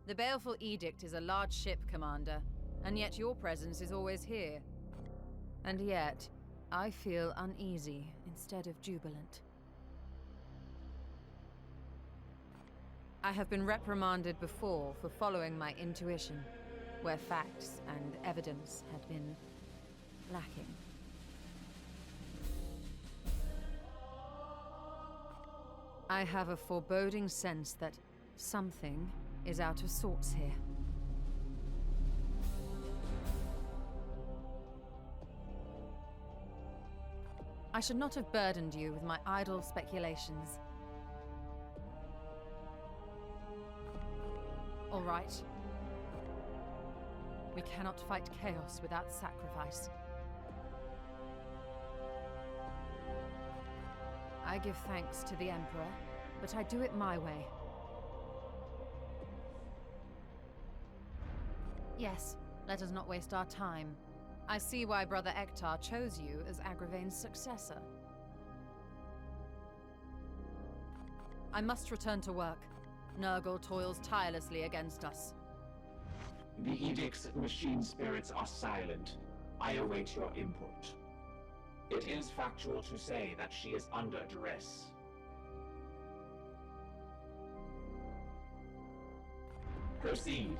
The Baleful Edict is a large ship, Commander, and yet your presence is always here. And yet, I feel uneasy instead of jubilant. I have been reprimanded before for following my intuition, where facts and evidence had been lacking. I have a foreboding sense that something is out of sorts here. I should not have burdened you with my idle speculations. All right. We cannot fight chaos without sacrifice. I give thanks to the Emperor, but I do it my way. Yes, let us not waste our time. I see why Brother Ektar chose you as Agravain's successor. I must return to work. Nurgle toils tirelessly against us. The Edict's machine spirits are silent. I await your input. It is factual to say that she is under duress. Proceed.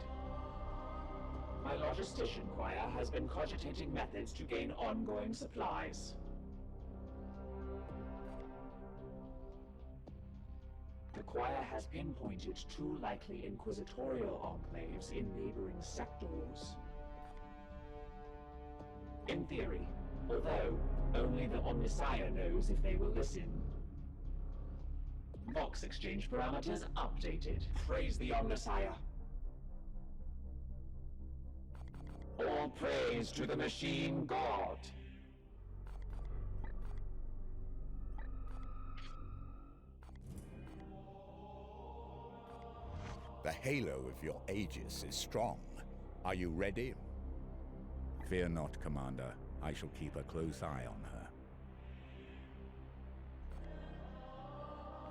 My logistician choir has been cogitating methods to gain ongoing supplies. The choir has pinpointed 2 likely inquisitorial enclaves in neighboring sectors. In theory, although only the Omnissiah knows if they will listen. Vox exchange parameters updated. Praise the Omnissiah. All praise to the machine god. The halo of your Aegis is strong. Are you ready? Fear not, Commander. I shall keep a close eye on her.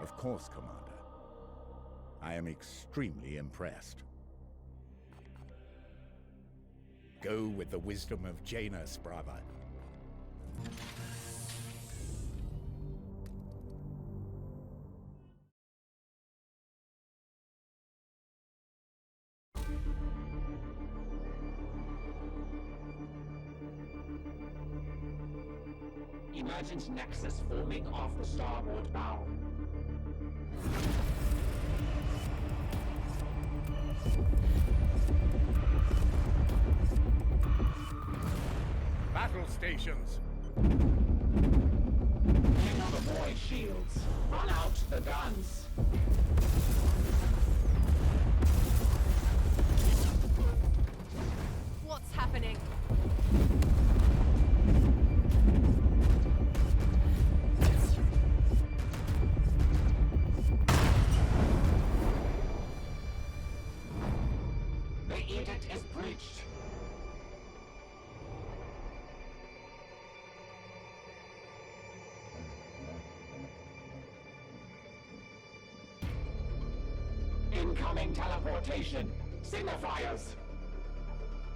Of course, Commander. I am extremely impressed. Go with the wisdom of Janus, brother. Emergent nexus forming off the starboard bow. Battle stations! Bring on the void shields. Run out the guns. What's happening? The edict is breached. Incoming teleportation. Signifiers.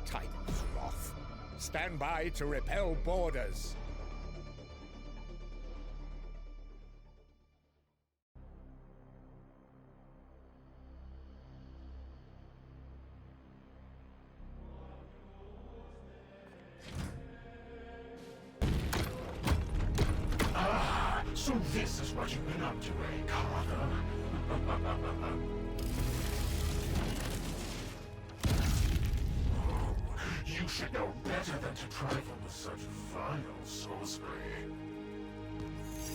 Titan's wrath. Stand by to repel borders. Ah, so this is what you've been up to, eh, Carter? You should know better than to trifle with such vile sorcery.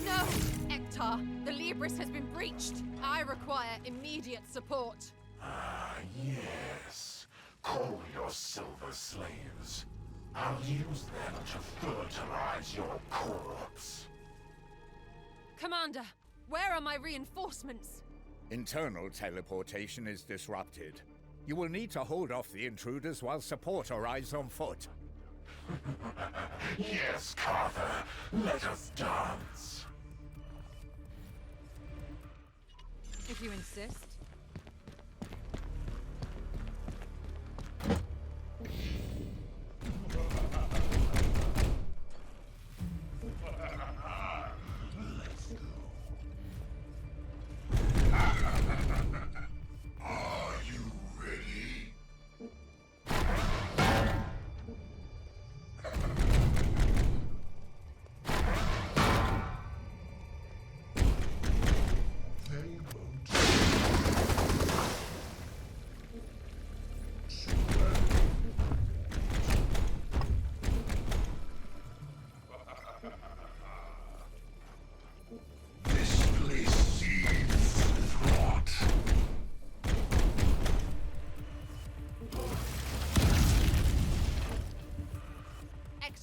No! Ektar, the Libris has been breached. I require immediate support. Ah, yes. Call your silver slaves. I'll use them to fertilize your corpse. Commander, where are my reinforcements? Internal teleportation is disrupted. You will need to hold off the intruders while support arrives on foot. Yes, Carter. Let us dance. If you insist.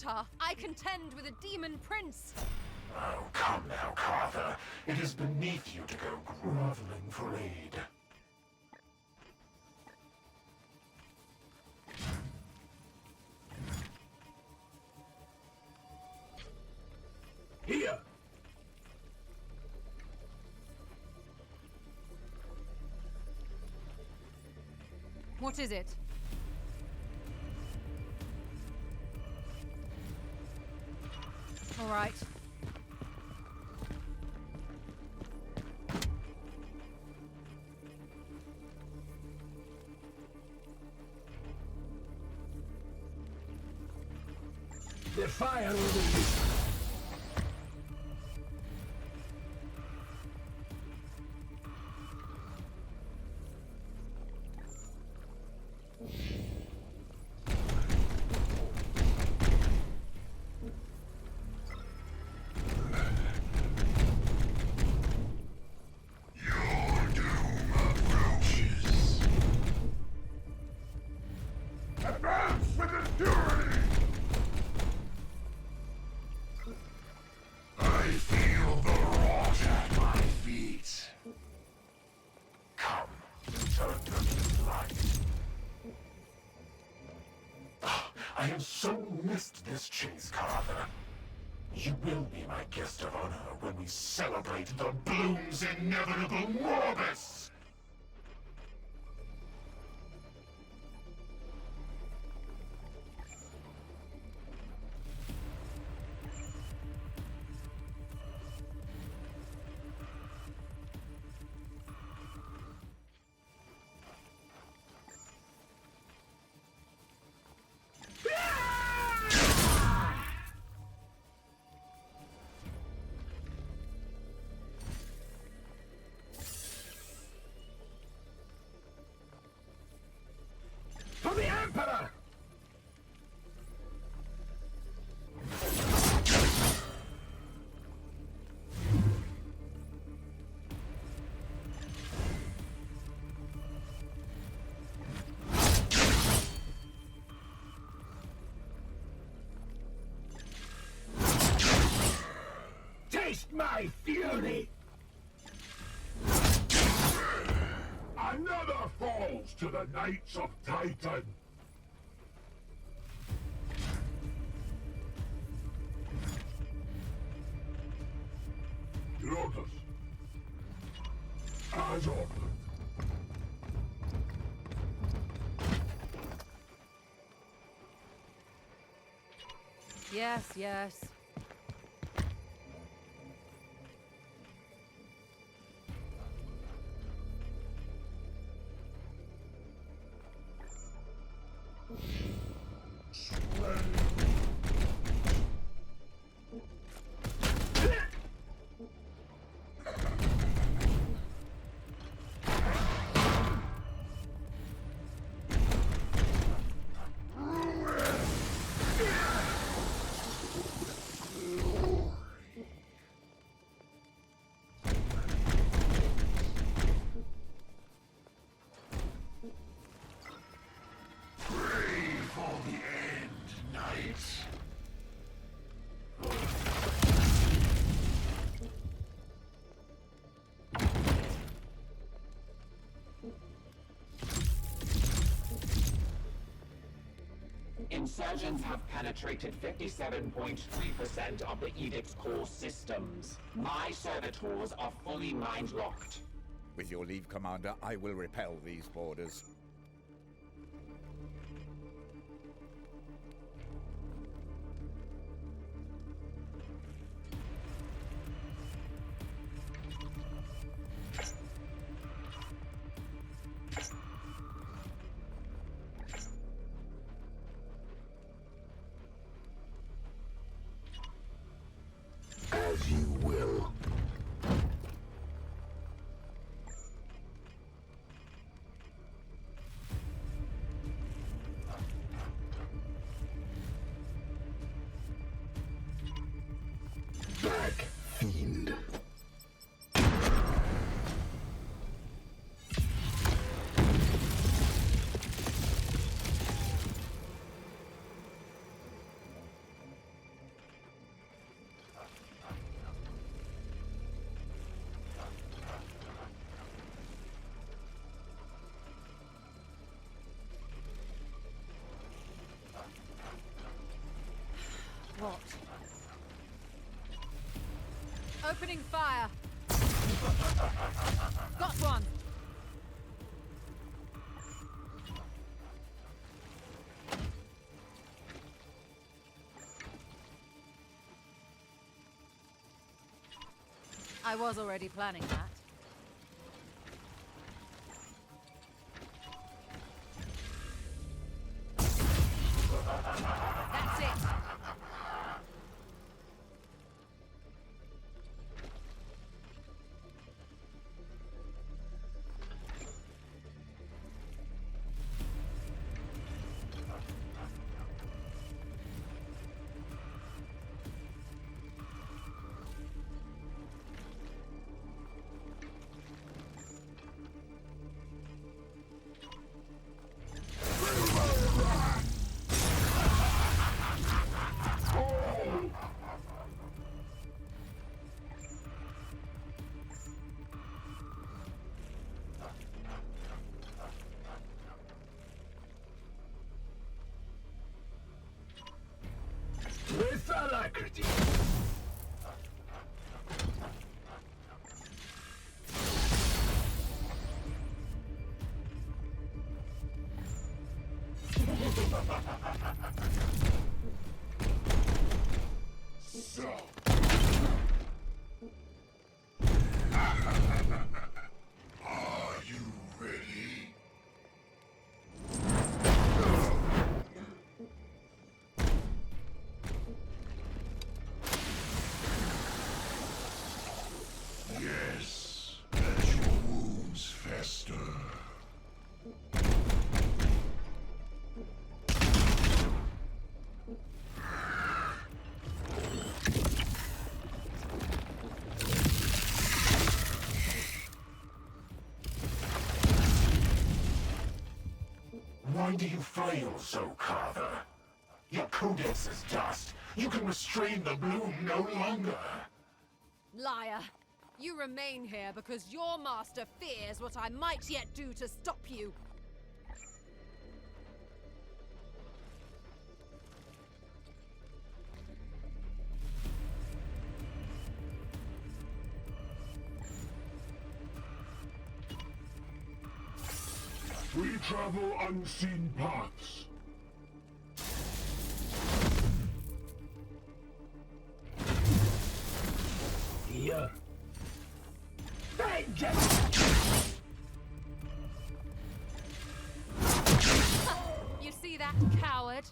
Avatar, I contend with a demon prince! Oh, come now, Carther. It is beneath you to go groveling for aid. Here! What is it? All right. The fire will be... Advance with endurance! I feel the rot at my feet. Come, return to the light. I have so missed this chase, Carther. You will be my guest of honor when we celebrate the Bloom's inevitable Morbus! For the Emperor! Taste my fury! Another falls to the Knights of Titan! Your orders. As ordered. Yes, yes. Insurgents have penetrated 57.3% of the Edict's core systems. My servitors are fully mind-locked. With your leave, Commander, I will repel these boarders. As you will. Opening fire. Got one. I was already planning that. That's it. With alacrity. So. Are you ready? Yes, as your wounds fester. Why do you fail so, Carver? Your codex is dust. You can restrain the bloom no longer. Liar. You remain here because your master fears what I might yet do to stop you. We travel unseen paths. Here. You see that, coward?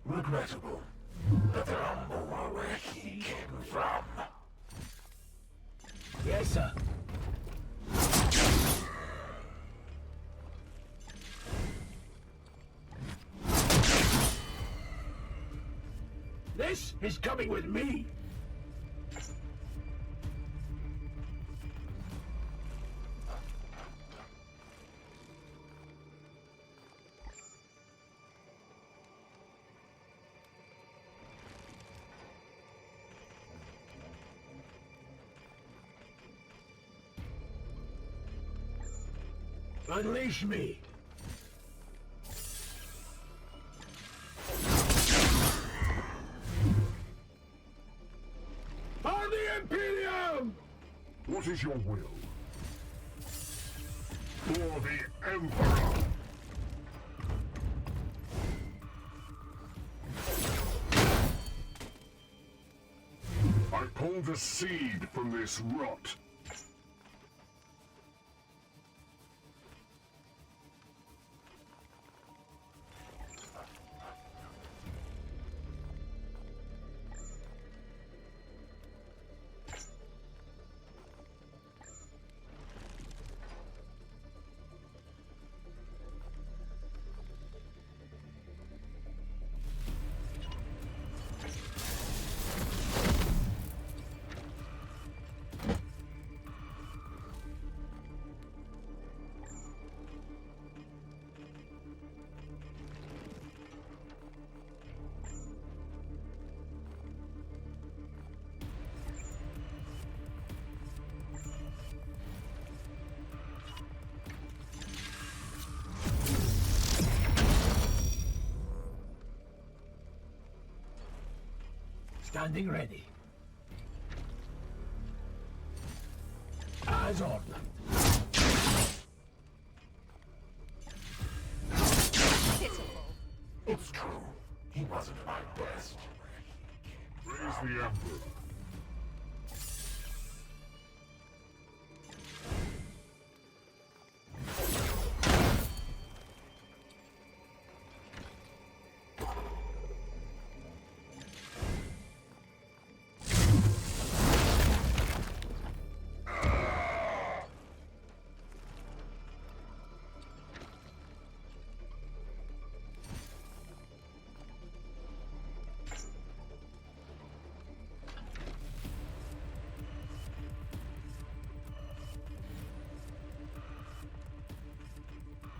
Regrettable, but there are more where he came from. Yes, sir. This is coming with me. Unleash me. On the Imperium! What is your will? For the Emperor! I pull the seed from this rot. Standing ready. Eyes on. Pitiful. It's true. He wasn't my best. Praise the Emperor.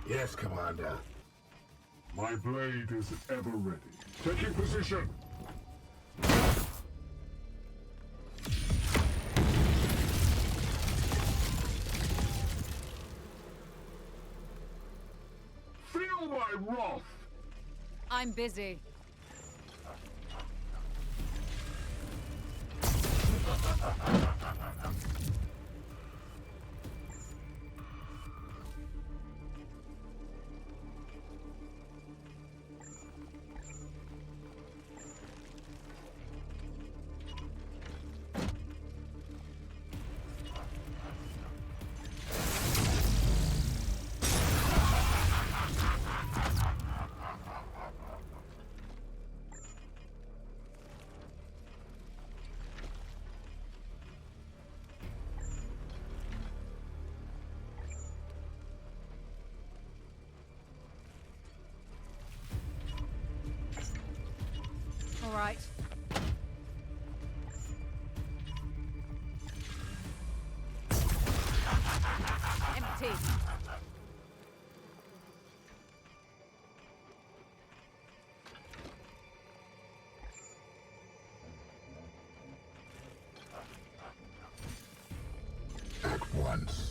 Yes, Commander. My blade is ever ready. Taking position! Feel my wrath! I'm busy. All right. Empty. At once.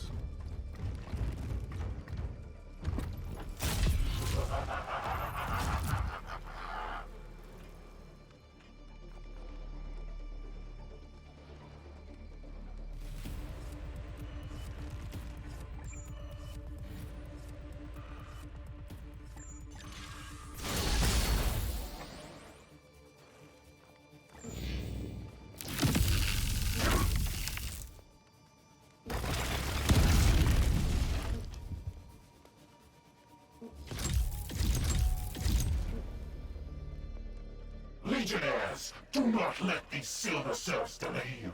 Legionnaires, do not let these silver serfs delay you.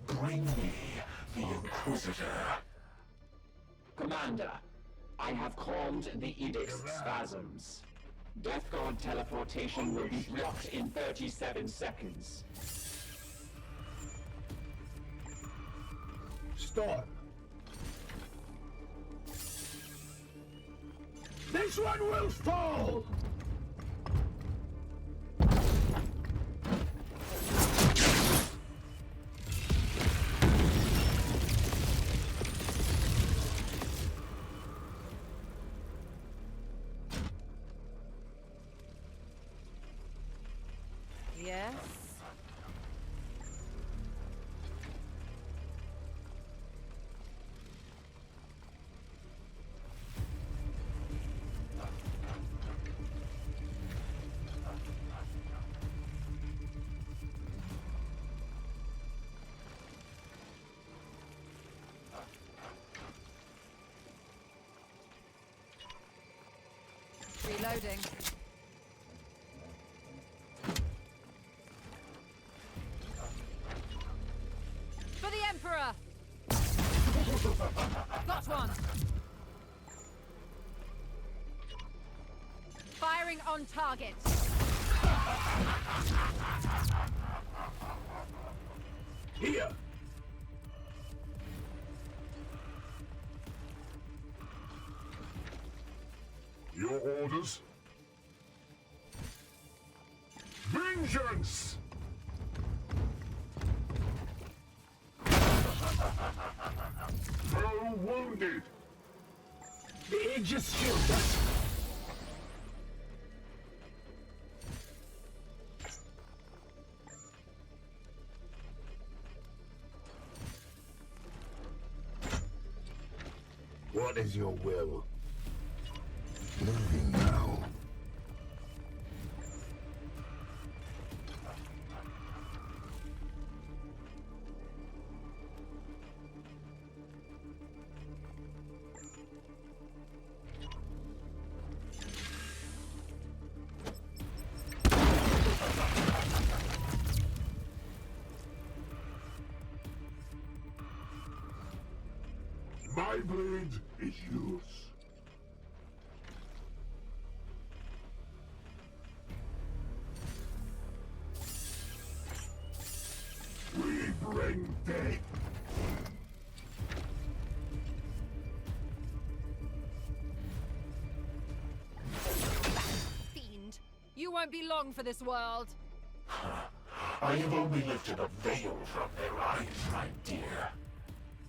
Bring me the Inquisitor. Commander, I have calmed the Edict's spasms. Death Guard teleportation will be blocked in 37 seconds. Stop. This one will fall! Yes. Reloading. For the Emperor! Got one! Firing on target! Here! Your orders? Vengeance! Foe wounded! The Aegis shield us! What is your will? Moving now. My blade is yours. We bring death. Fiend, you won't be long for this world. I have only lifted a veil from their eyes, my dear.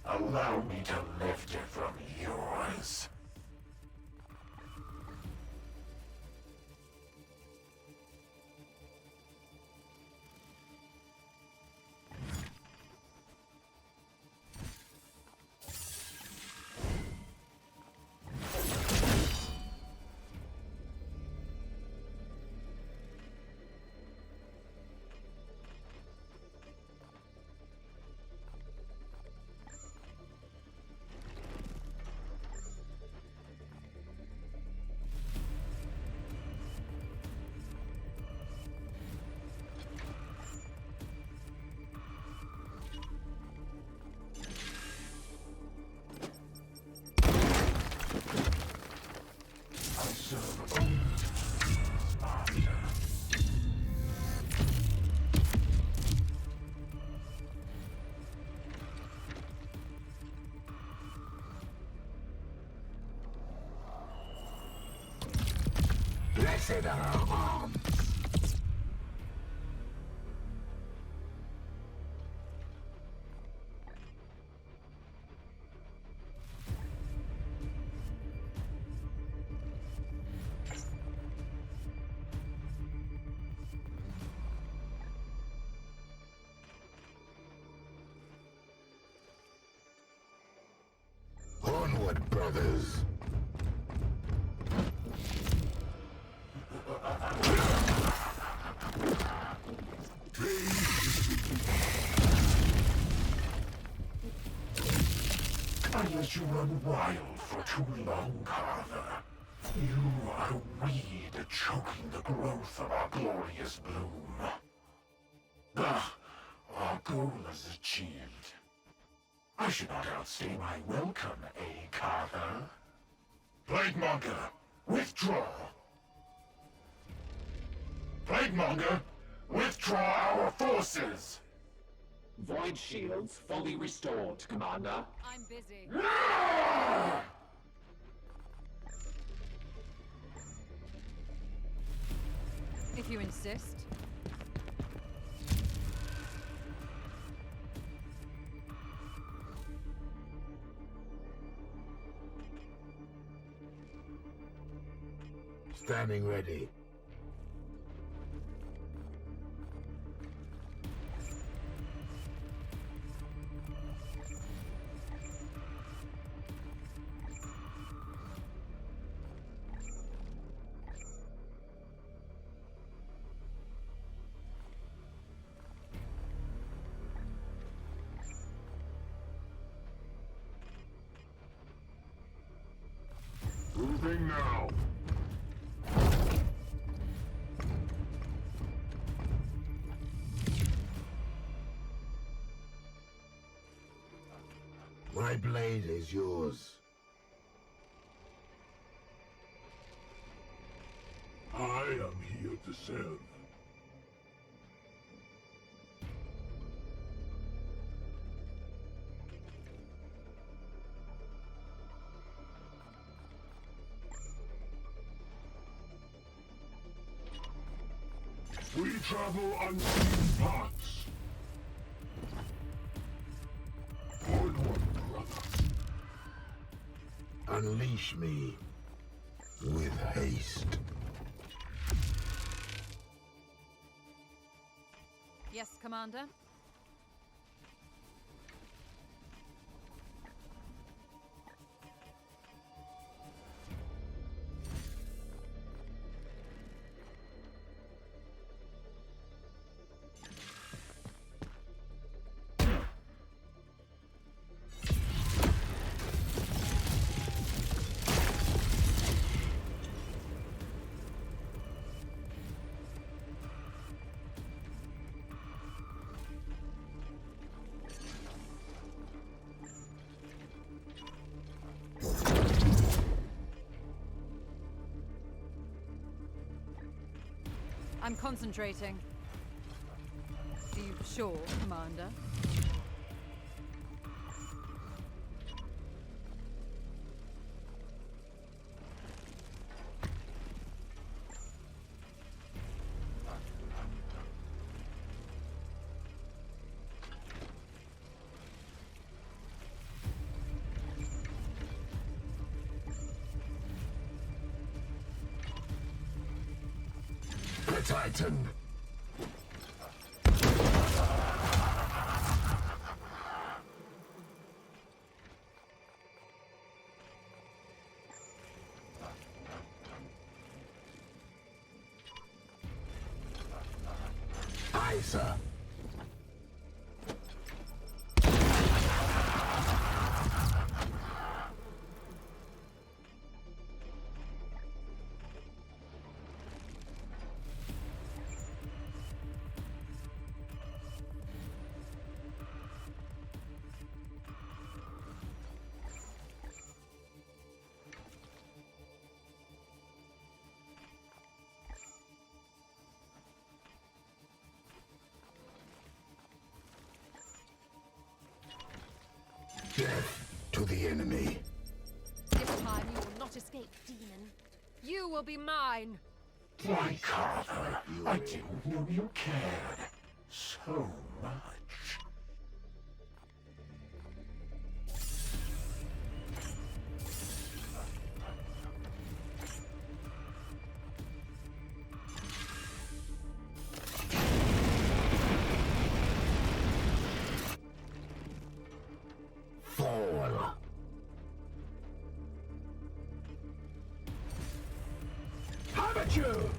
Allow me to lift it from yours. Blessed are our arms. Onward, brothers. I let you run wild for too long, Carver. You are a weed choking the growth of our glorious bloom. Ah, our goal is achieved. I should not outstay my welcome, Carver? Plaguemonger, withdraw! Plaguemonger, withdraw our forces! Void shields fully restored, Commander. I'm busy. If you insist. Standing ready. Moving now. My blade is yours. I am here to serve. We travel unseen paths. Onward, brother. Unleash me with haste. Yes, Commander. I'm concentrating. Are you sure, Commander? The Titan. Aye, sir. Death to the enemy. This time you will not escape, demon. You will be mine. Why, Carver, I didn't know you cared so much. Fall. Haven't you?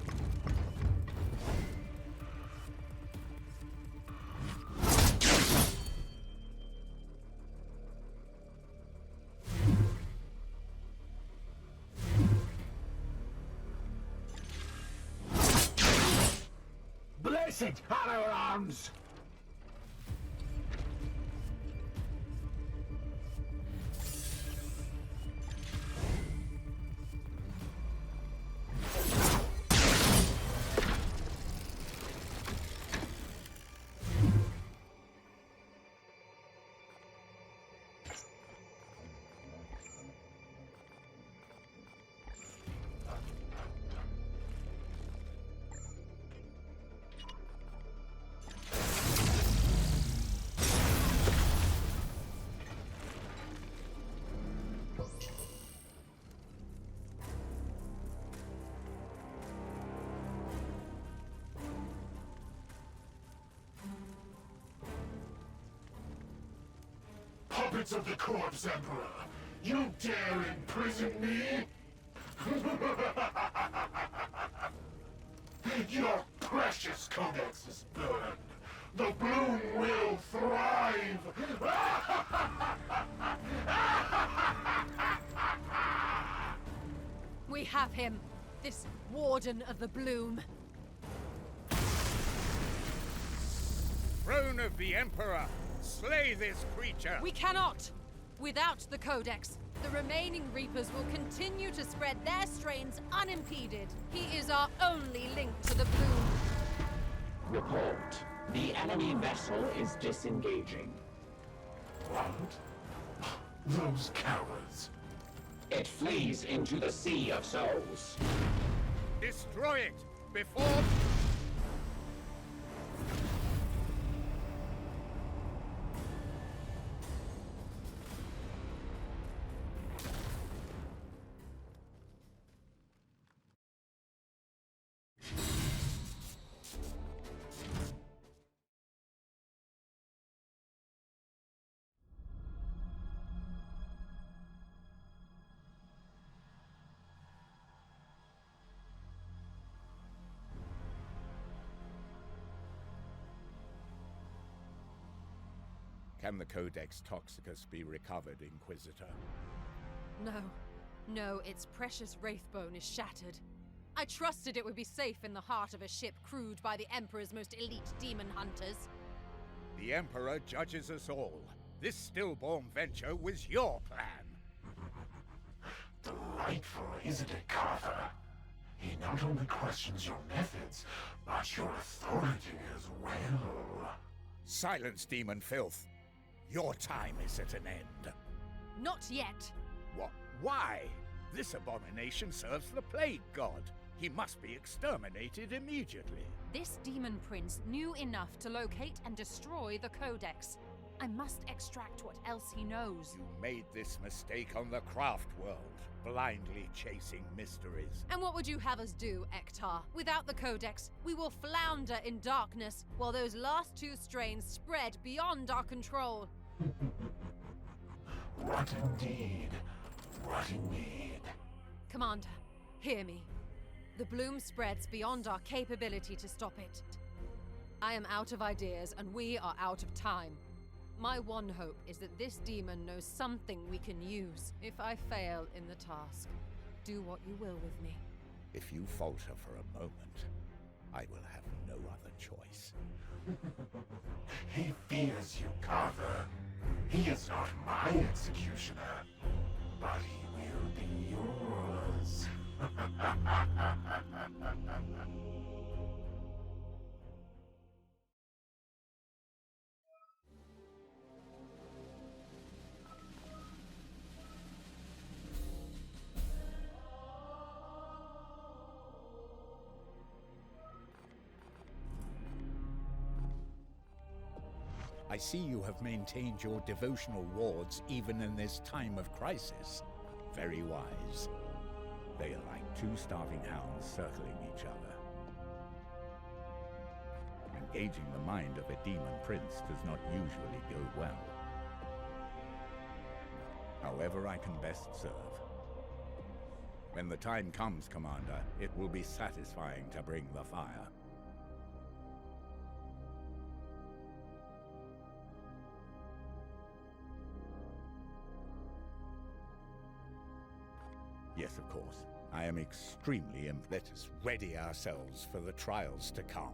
Blessed are our arms! Puppets of the corpse, Emperor! You dare imprison me? Your precious codex is burned. The bloom will thrive! We have him, this Warden of the Bloom. Throne of the Emperor! Slay this creature! We cannot! Without the Codex, the remaining Reapers will continue to spread their strains unimpeded. He is our only link to the Bloom. Report. The enemy vessel is disengaging. What? Those cowards. It flees into the Sea of Souls. Destroy it! Before... Can the Codex Toxicus be recovered, Inquisitor? No. No, its precious wraithbone is shattered. I trusted it would be safe in the heart of a ship crewed by the Emperor's most elite demon hunters. The Emperor judges us all. This stillborn venture was your plan. Delightful, isn't it, Carver? He not only questions your methods, but your authority as well. Silence, demon filth. Your time is at an end. Not yet. What? Why? This abomination serves the plague god. He must be exterminated immediately. This demon prince knew enough to locate and destroy the Codex. I must extract what else he knows. You made this mistake on the craft world, blindly chasing mysteries. And what would you have us do, Ektar? Without the Codex, we will flounder in darkness, while those last two strains spread beyond our control. What indeed? What indeed? Commander, hear me. The bloom spreads beyond our capability to stop it. I am out of ideas, and we are out of time. My one hope is that this demon knows something we can use. If I fail in the task, do what you will with me. If you falter for a moment, I will have no other choice. He fears you, Carver. He is not my executioner, but he will be yours. I see you have maintained your devotional wards even in this time of crisis. Very wise. They are like two starving hounds circling each other. Engaging the mind of a demon prince does not usually go well. However I can best serve. When the time comes, Commander, it will be satisfying to bring the fire. Yes, of course. I am extremely Let us ready ourselves for the trials to come.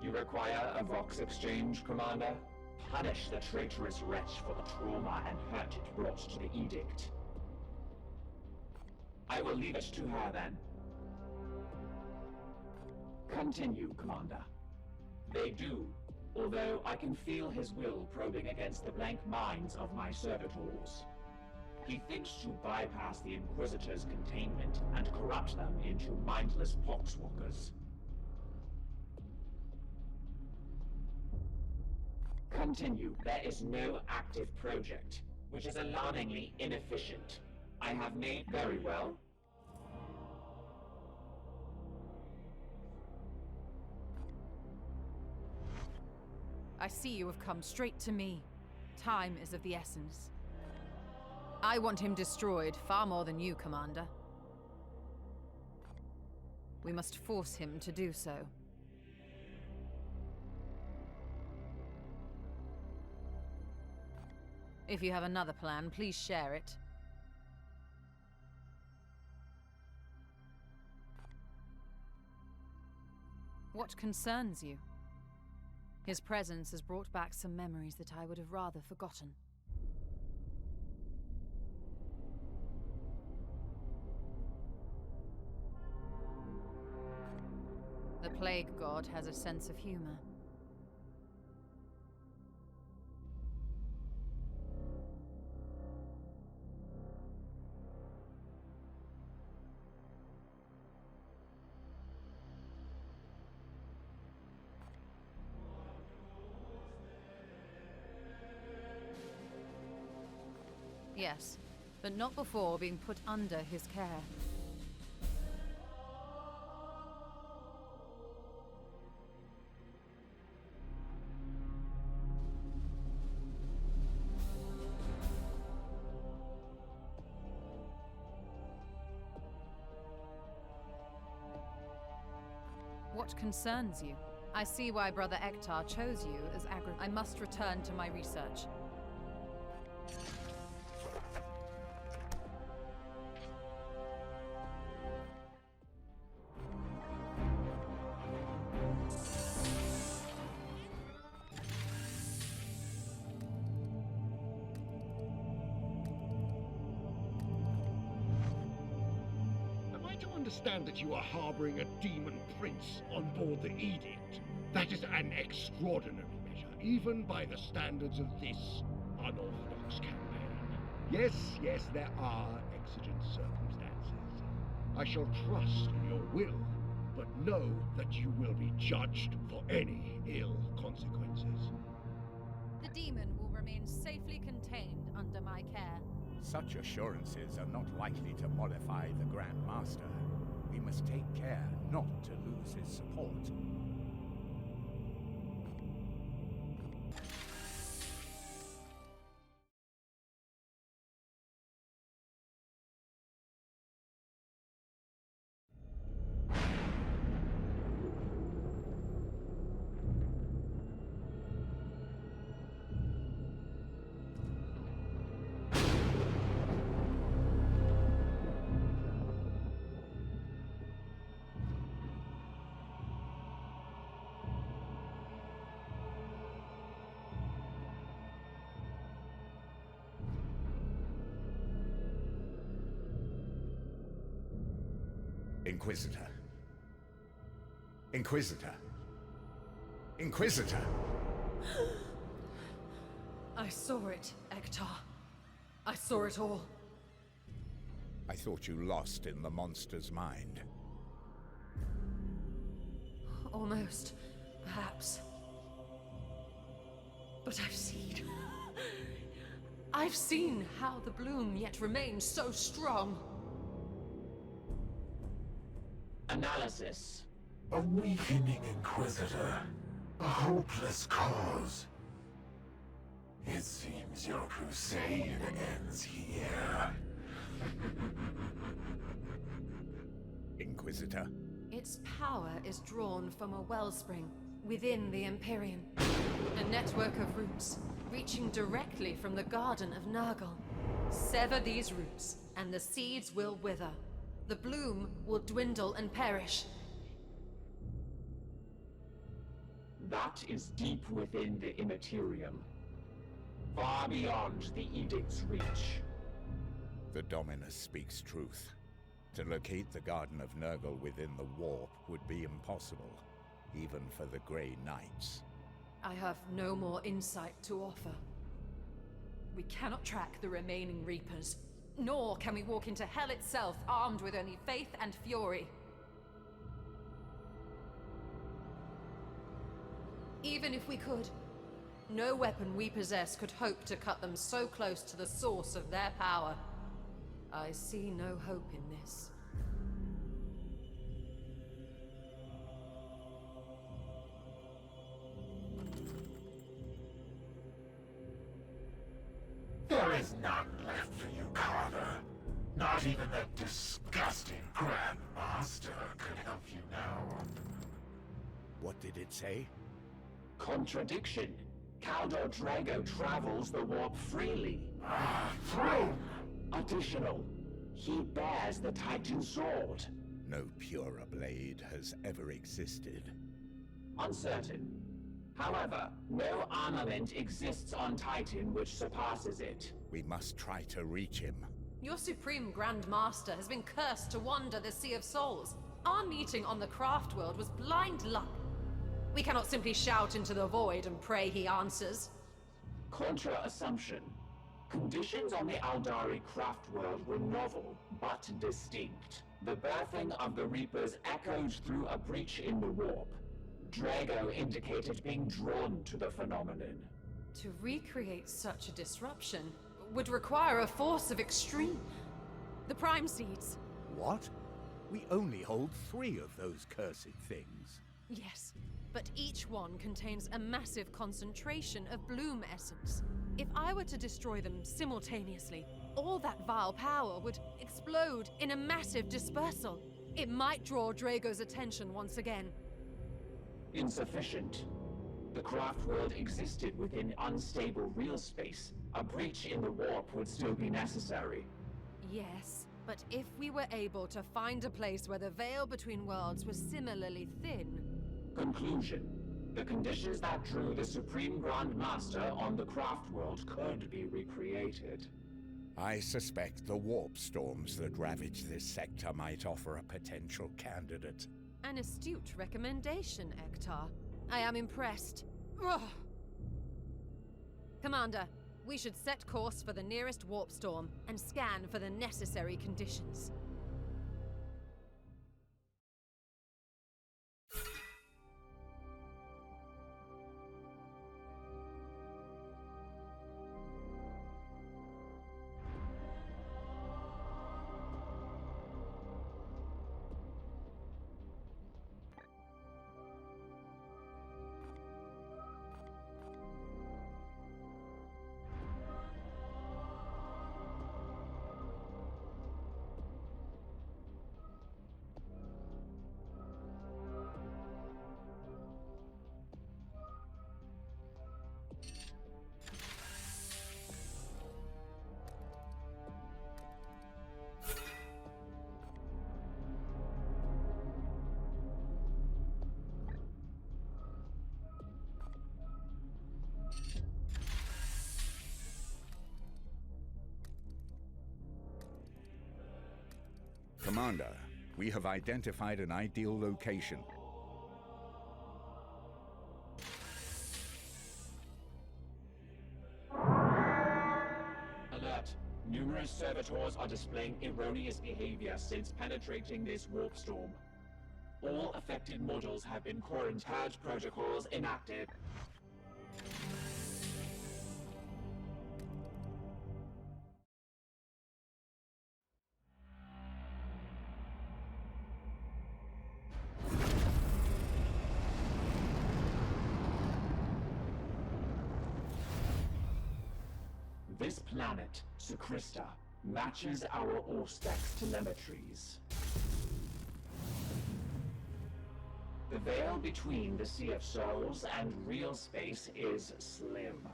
You require a Vox exchange, Commander? Punish the traitorous wretch for the trauma and hurt it brought to the Edict. I will leave it to her then. Continue, Commander. They do, although I can feel his will probing against the blank minds of my servitors. He thinks to bypass the Inquisitor's containment and corrupt them into mindless poxwalkers. Continue. There is no active project, which is alarmingly inefficient. I have made very well. I see you have come straight to me. Time is of the essence. I want him destroyed far more than you, Commander. We must force him to do so. If you have another plan, please share it. What concerns you? His presence has brought back some memories that I would have rather forgotten. The Plague God has a sense of humor. Yes, but not before being put under his care. What concerns you? I see why Brother Ektar chose you as I must return to my research. understand that you are harboring a demon prince on board the Edict. That is an extraordinary measure, even by the standards of this unorthodox campaign. Yes, there are exigent circumstances. I shall trust in your will, but know that you will be judged for any ill consequences. The demon will remain safely contained under my care. Such assurances are not likely to mollify the Grand Master. We must take care not to lose his support. Inquisitor. Inquisitor. Inquisitor! I saw it, Ektar. I saw it all. I thought you lost in the monster's mind. Almost, perhaps. But I've seen... I've seen how the bloom yet remains so strong. Analysis. A weakening Inquisitor. A hopeless cause. It seems your crusade ends here. Inquisitor. Its power is drawn from a wellspring within the Imperium. A network of roots reaching directly from the Garden of Nurgle. Sever these roots, and the seeds will wither. The bloom will dwindle and perish. That is deep within the Immaterium. Far beyond the Edict's reach. The Dominus speaks truth. To locate the Garden of Nurgle within the warp would be impossible, even for the Grey Knights. I have no more insight to offer. We cannot track the remaining Reapers, nor can we walk into hell itself armed with only faith and fury. Even if we could, no weapon we possess could hope to cut them so close to the source of their power. I see no hope in this. There is none left for you, Carter. Not even that disgusting Grand Master could help you now. What did it say? Contradiction. Caldor Drago travels the warp freely. Throne! Additional. He bears the Titan sword. No purer blade has ever existed. Uncertain. However, no armament exists on Titan which surpasses it. We must try to reach him. Your Supreme Grand Master has been cursed to wander the Sea of Souls. Our meeting on the Craft World was blind luck. We cannot simply shout into the void and pray he answers. Contra-assumption. Conditions on the Aldari Craft World were novel, but distinct. The birthing of the Reapers echoed through a breach in the warp. Drago indicated being drawn to the phenomenon. To recreate such a disruption would require a force of extreme... The Prime Seeds. What? We only hold 3 of those cursed things. Yes, but each one contains a massive concentration of bloom essence. If I were to destroy them simultaneously, all that vile power would explode in a massive dispersal. It might draw Drago's attention once again. Insufficient. The Craft World existed within unstable real space. A breach in the warp would still be necessary. Yes, but if we were able to find a place where the veil between worlds was similarly thin... Conclusion. The conditions that drew the Supreme Grand Master on the Craft World could be recreated. I suspect the warp storms that ravage this sector might offer a potential candidate. An astute recommendation, Ektar. I am impressed. Ugh. Commander, we should set course for the nearest warp storm and scan for the necessary conditions. Commander, we have identified an ideal location. Alert! Numerous servitors are displaying erroneous behavior since penetrating this warp storm. All affected modules have been quarantined. Purge protocols enacted. This planet, Sukrista, matches our Orstex telemetries. The veil between the Sea of Souls and real space is slim.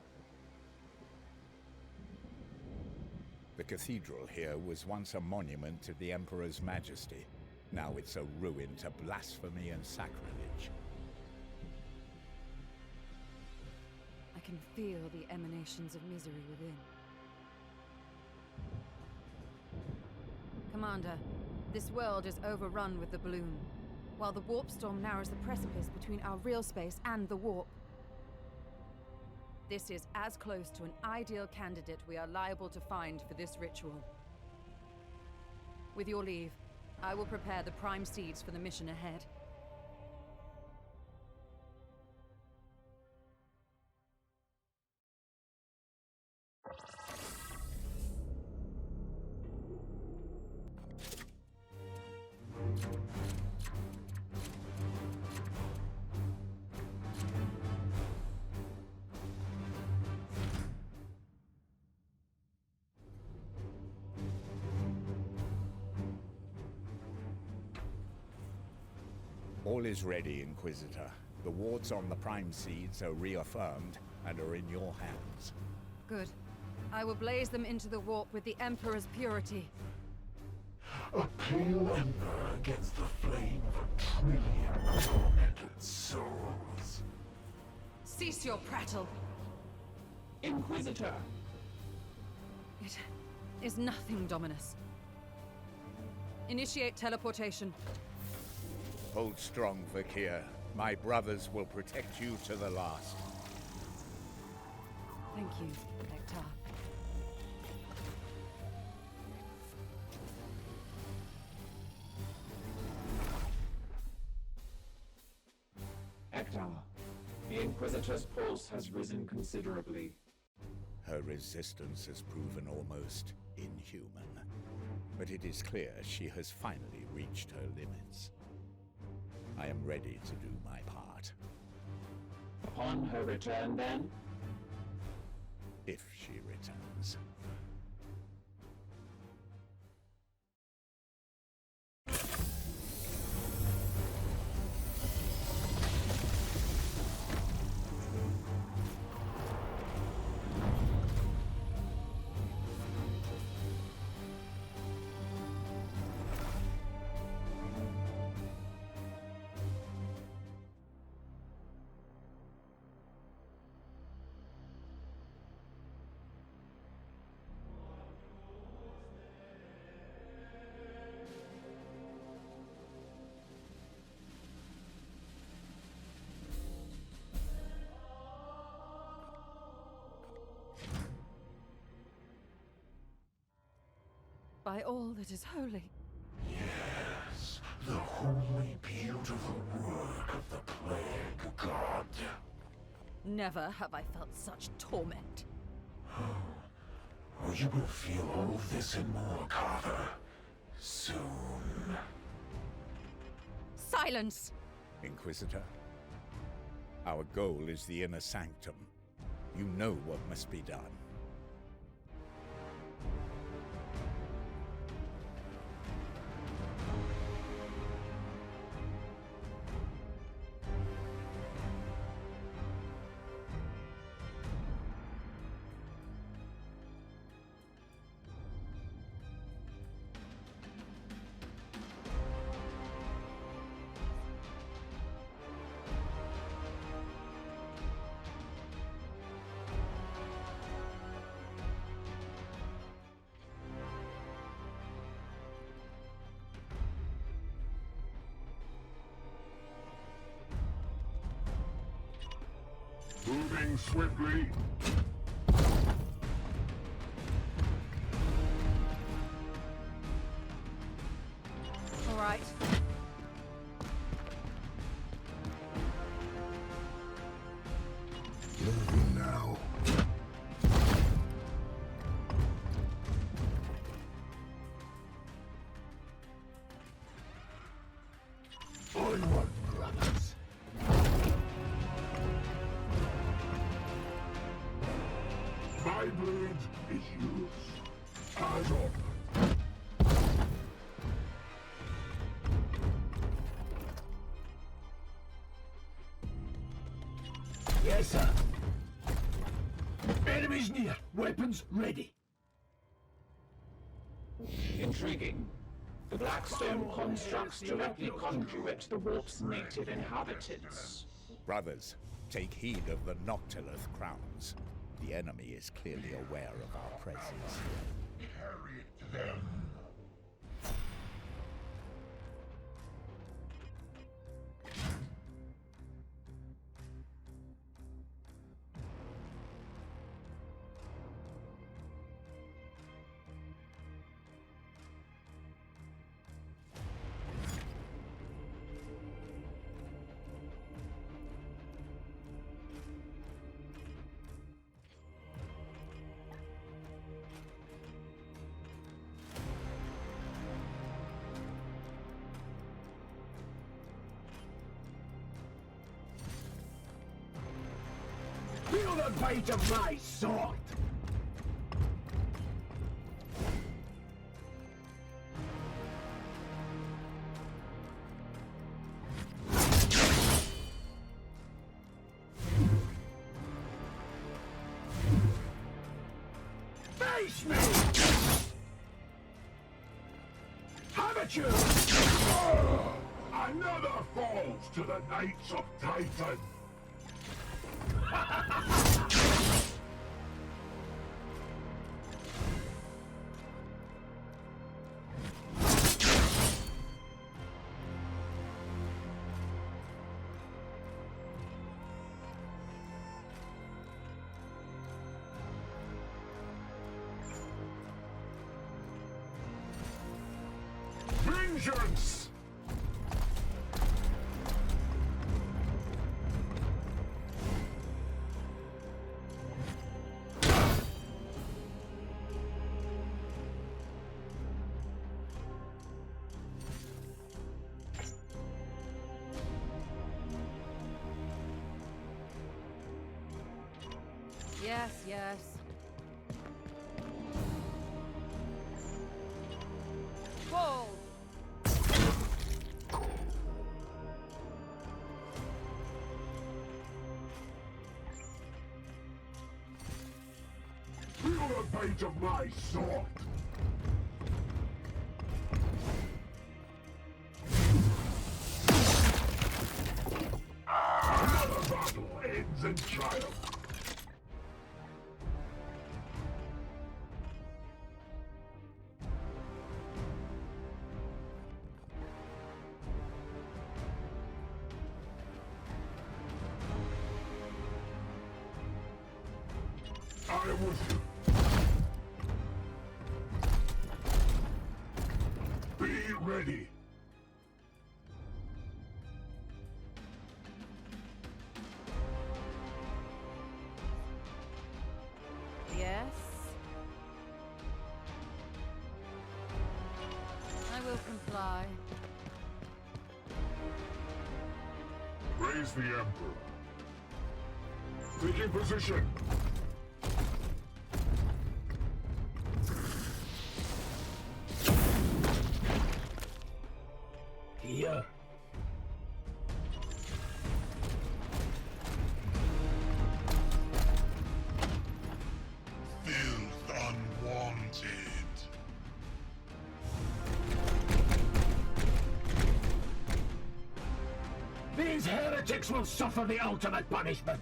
The cathedral here was once a monument to the Emperor's majesty. Now it's a ruin to blasphemy and sacrilege. I can feel the emanations of misery within. Commander, this world is overrun with the bloom, while the warp storm narrows the precipice between our real space and the warp. This is as close to an ideal candidate we are liable to find for this ritual. With your leave, I will prepare the prime seeds for the mission ahead. All is ready, Inquisitor. The wards on the prime seeds are reaffirmed and are in your hands. Good. I will blaze them into the warp with the Emperor's purity. A pale ember against the flame of a trillion tormented souls. Cease your prattle! Inquisitor! It is nothing, Dominus. Initiate teleportation. Hold strong, Vakir. My brothers will protect you to the last. Thank you, Ektar. Ektar, the Inquisitor's pulse has risen considerably. Her resistance has proven almost inhuman. But it is clear she has finally reached her limits. I am ready to do my part. Upon her return, then? If she returns. by all that is holy. Yes, the wholly beautiful work of the Plague God. Never have I felt such torment. You will feel all of this and more, Carver. Soon. Silence! Inquisitor, our goal is the inner sanctum. You know what must be done. Moving swiftly. All right. Moving now. Onward, brothers. My blade is yours. As ordered. Yes, sir. Enemies near. Weapons ready. Intriguing. The Blackstone constructs directly conduit the warp's native inhabitants. Brothers, take heed of the Noctilith crowns. The enemy is clearly aware of our presence. Carry it to them. Feel the bite of my sword! Face me! Amateur! Oh, another falls to the Knights of Titan. Vengeance! Yes, yes. Whoa! Feel the bite of my sword! Another battle ends in triumph! I am with you. Be ready. Yes. I will comply. Raise the Emperor. Taking position. Here. Filth unwanted. These heretics will suffer the ultimate punishment.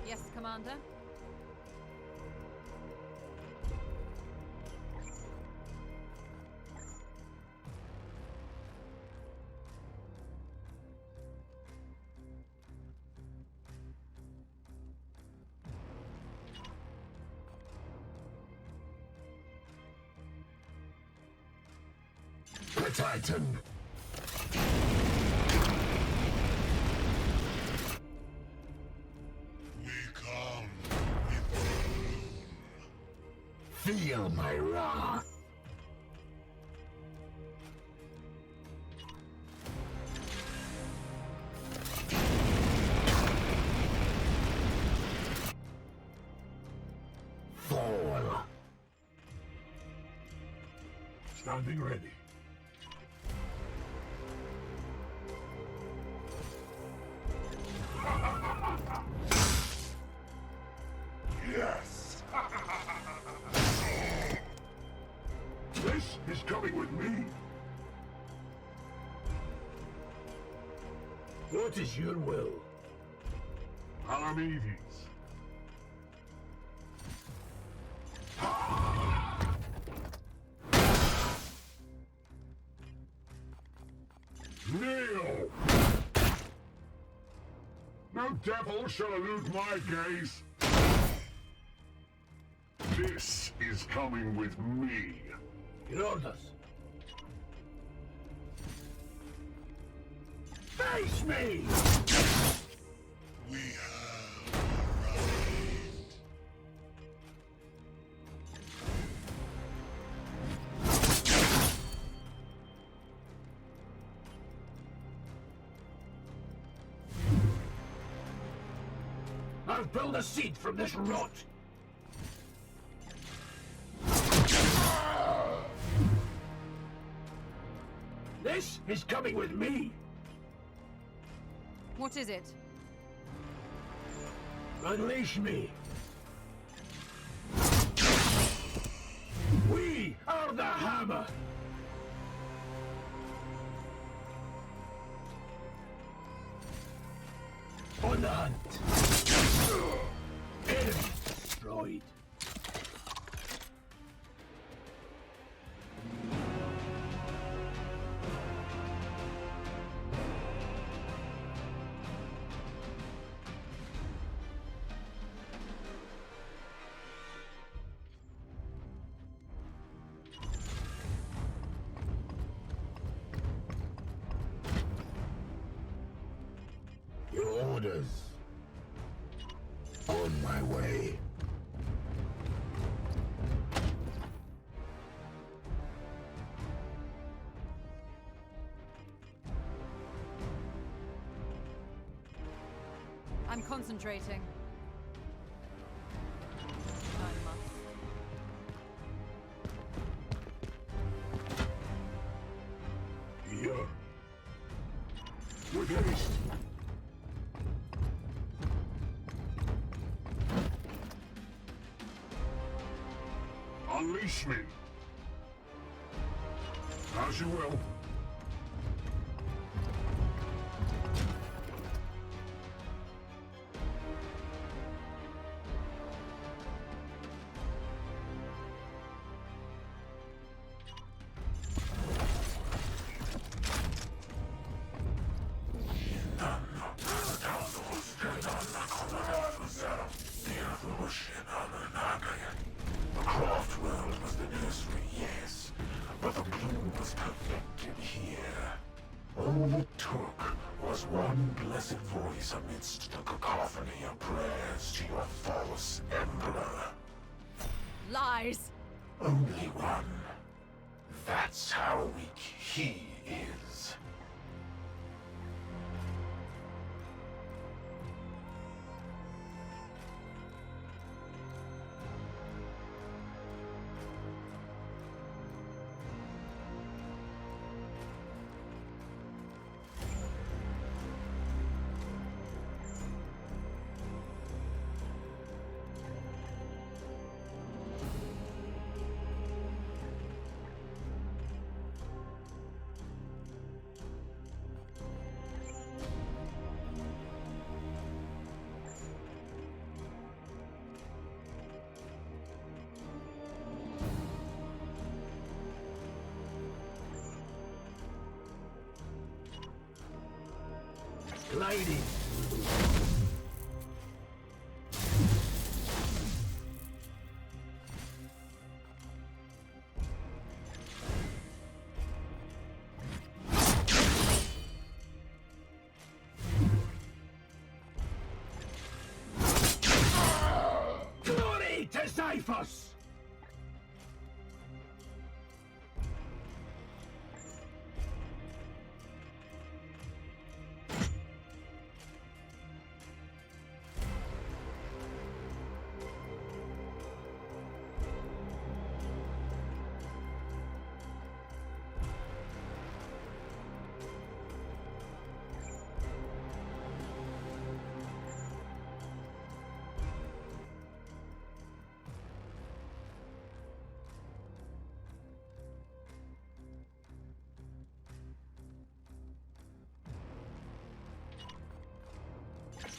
Yes, Commander. The Titan. We come with the Feel my wrath. Fall. Standing ready. Yes! This is coming with me. What is your will? Palamedes. Kneel! No devil shall elude my gaze. This is coming with me. Your orders. Face me! We have arrived. I'll build a seed from this rot. This is coming with me. What is it? Unleash me. We are the hammer. On the hunt. Enemy destroyed. Your orders. On my way. I'm concentrating. I must. Here. With haste. Unleash me. As you will. The craft world was the nursery, yes, but the bloom was perfected here. All it took was one blessed voice amidst the cacophony of prayers to your false emperor. Lies! Only one. That's how weak he is. Lady. Glory to Xiphos!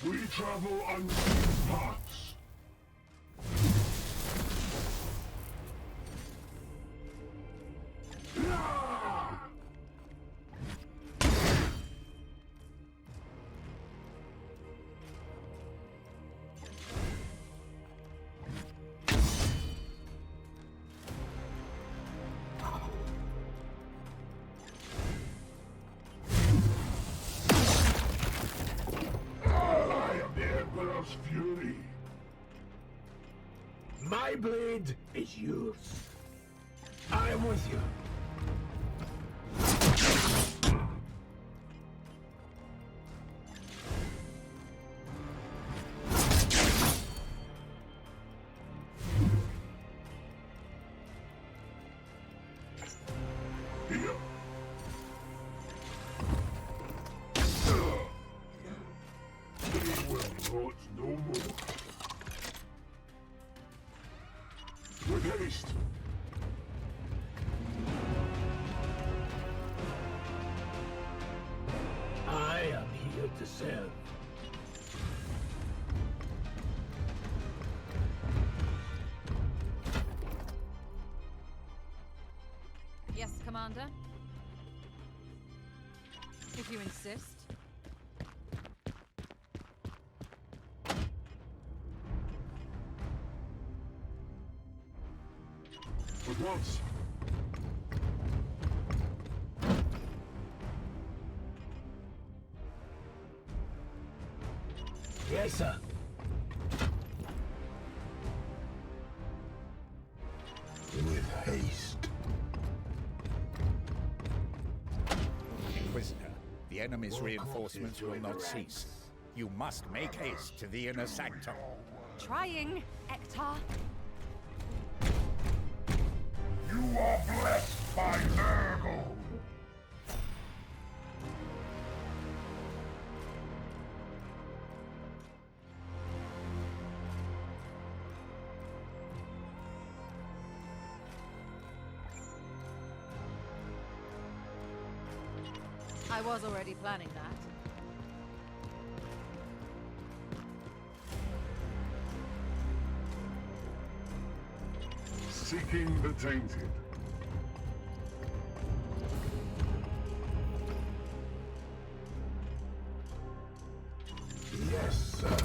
We travel unseen paths. Fury. My blade is yours. I am with you. Here. We will not no more. With haste. I am here to serve. Yes, Commander? If you insist. At once. Yes, sir. With haste. Inquisitor, the enemy's reinforcements will not cease. You must make haste to the inner sanctum. Trying, Ektar. You are blessed by Nurgle. I was already planning that. Seeking the tainted. Yes, sir.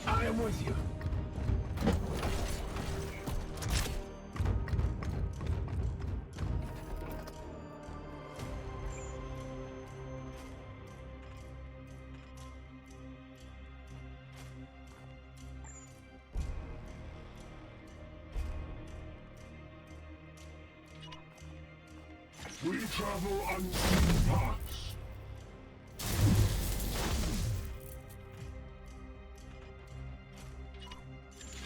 I am with you. We travel unseen paths.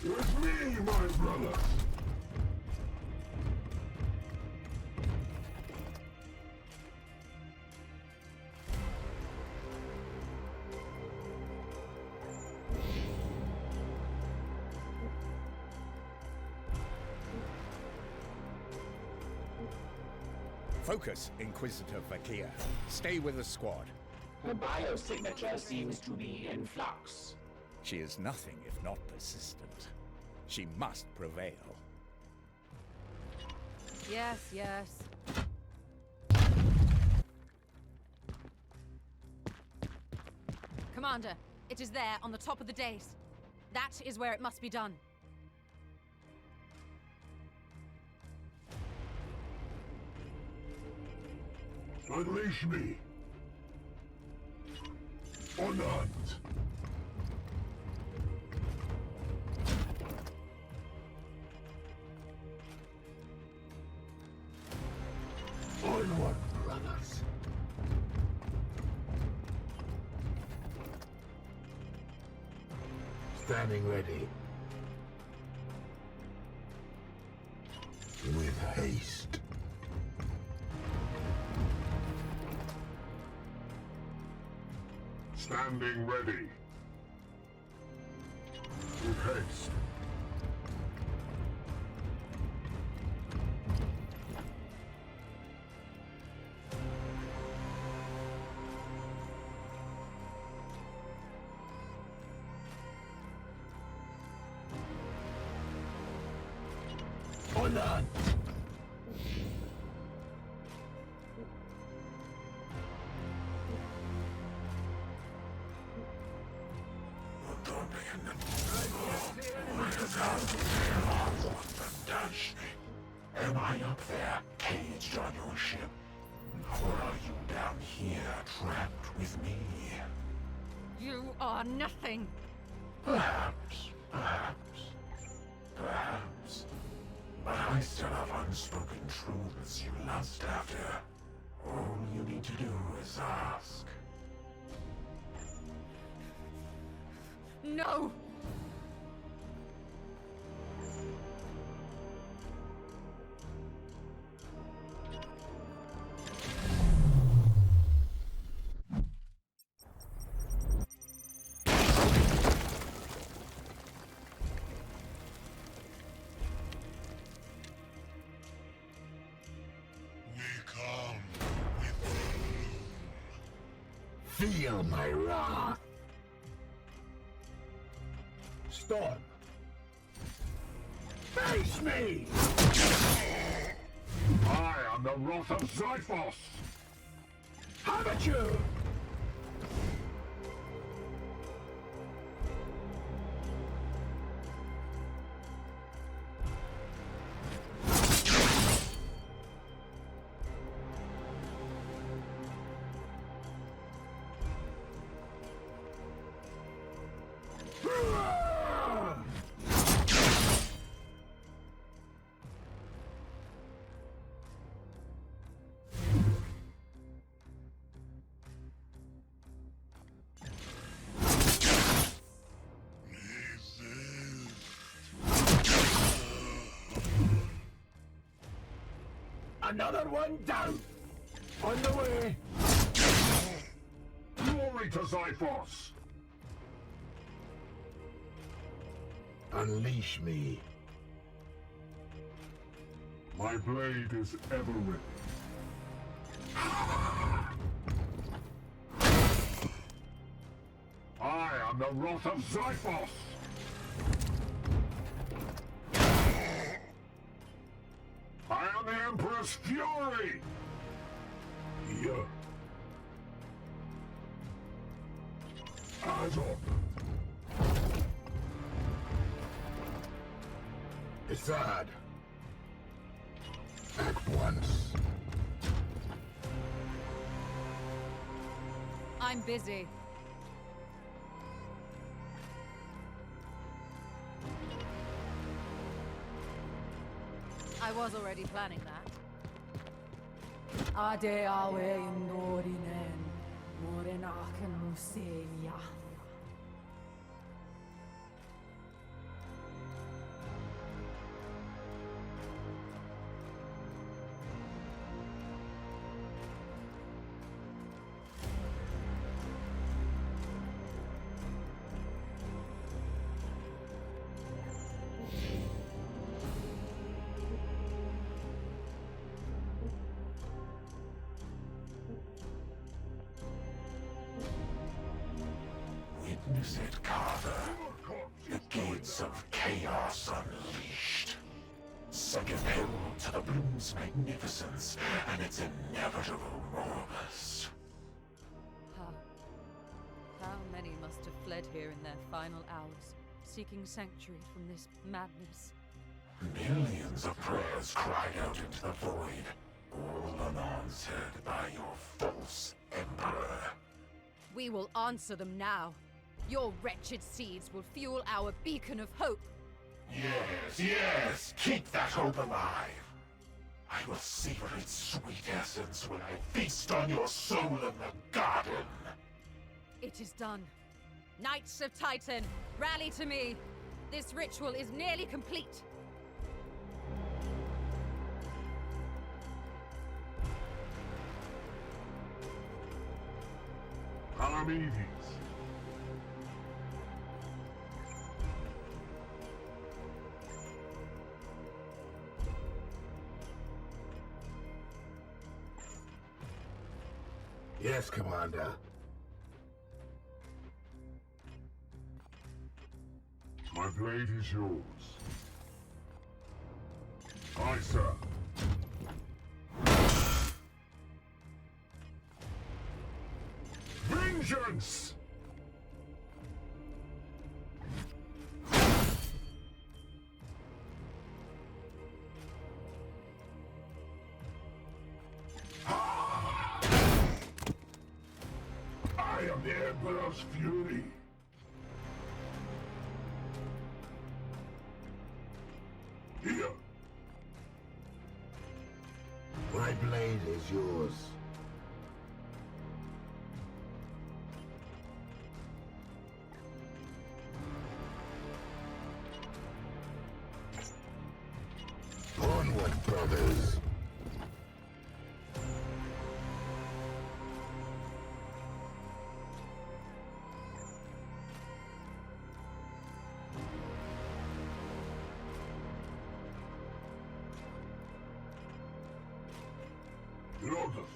With me, my brother. Focus, Inquisitor Vakia. Stay with the squad. Her biosignature seems to be in flux. She is nothing if not persistent. She must prevail. Yes, yes. Commander, it is there on the top of the dais. That is where it must be done. Unleash me. On the hunt. Onward, brothers. Standing ready. With haste. Standing ready. With haste. On the hunt. Am I up there, caged on your ship? Or are you down here, trapped with me? You are nothing. Perhaps. But I still have unspoken truths you lust after. All you need to do is ask. No! Feel my wrath. Storm. Face me! I am the wrath of Zyphos! Haven't you? Another one down! On the way! Glory to Zyphos! Unleash me. My blade is ever ready. I am the wrath of Zyphos! I am the Emperor's fury! Here. Eyes on. Decide. At once. I'm busy. I was already planning that. Ade awe indorinen, morenaken musenia. Witness it, Carver. The gates of chaos unleashed. Second herald to the Bloom's magnificence and its inevitable roars. How many must have fled here in their final hours, seeking sanctuary from this madness? Millions of prayers cried out into the void, all unanswered by your false emperor. We will answer them now. Your wretched seeds will fuel our beacon of hope. Yes, yes! Keep that hope alive! I will savor its sweet essence when I feast on your soul in the garden! It is done. Knights of Titan, rally to me! This ritual is nearly complete. Archimedes. Yes, Commander. My blade is yours. Aye, sir. Vengeance! I am the Emperor's fury. Here. My blade is yours. Onward, brothers. Lotus.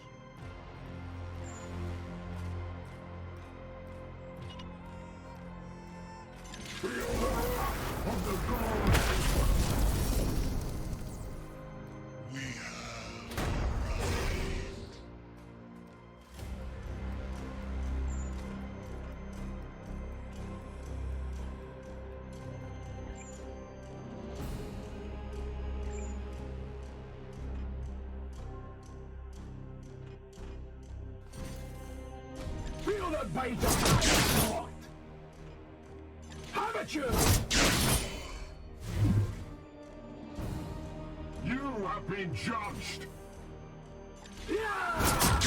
Feel the wrath of the gods! We have arrived. Feel the bait of my sword! Amateur! You have been judged! Yeah!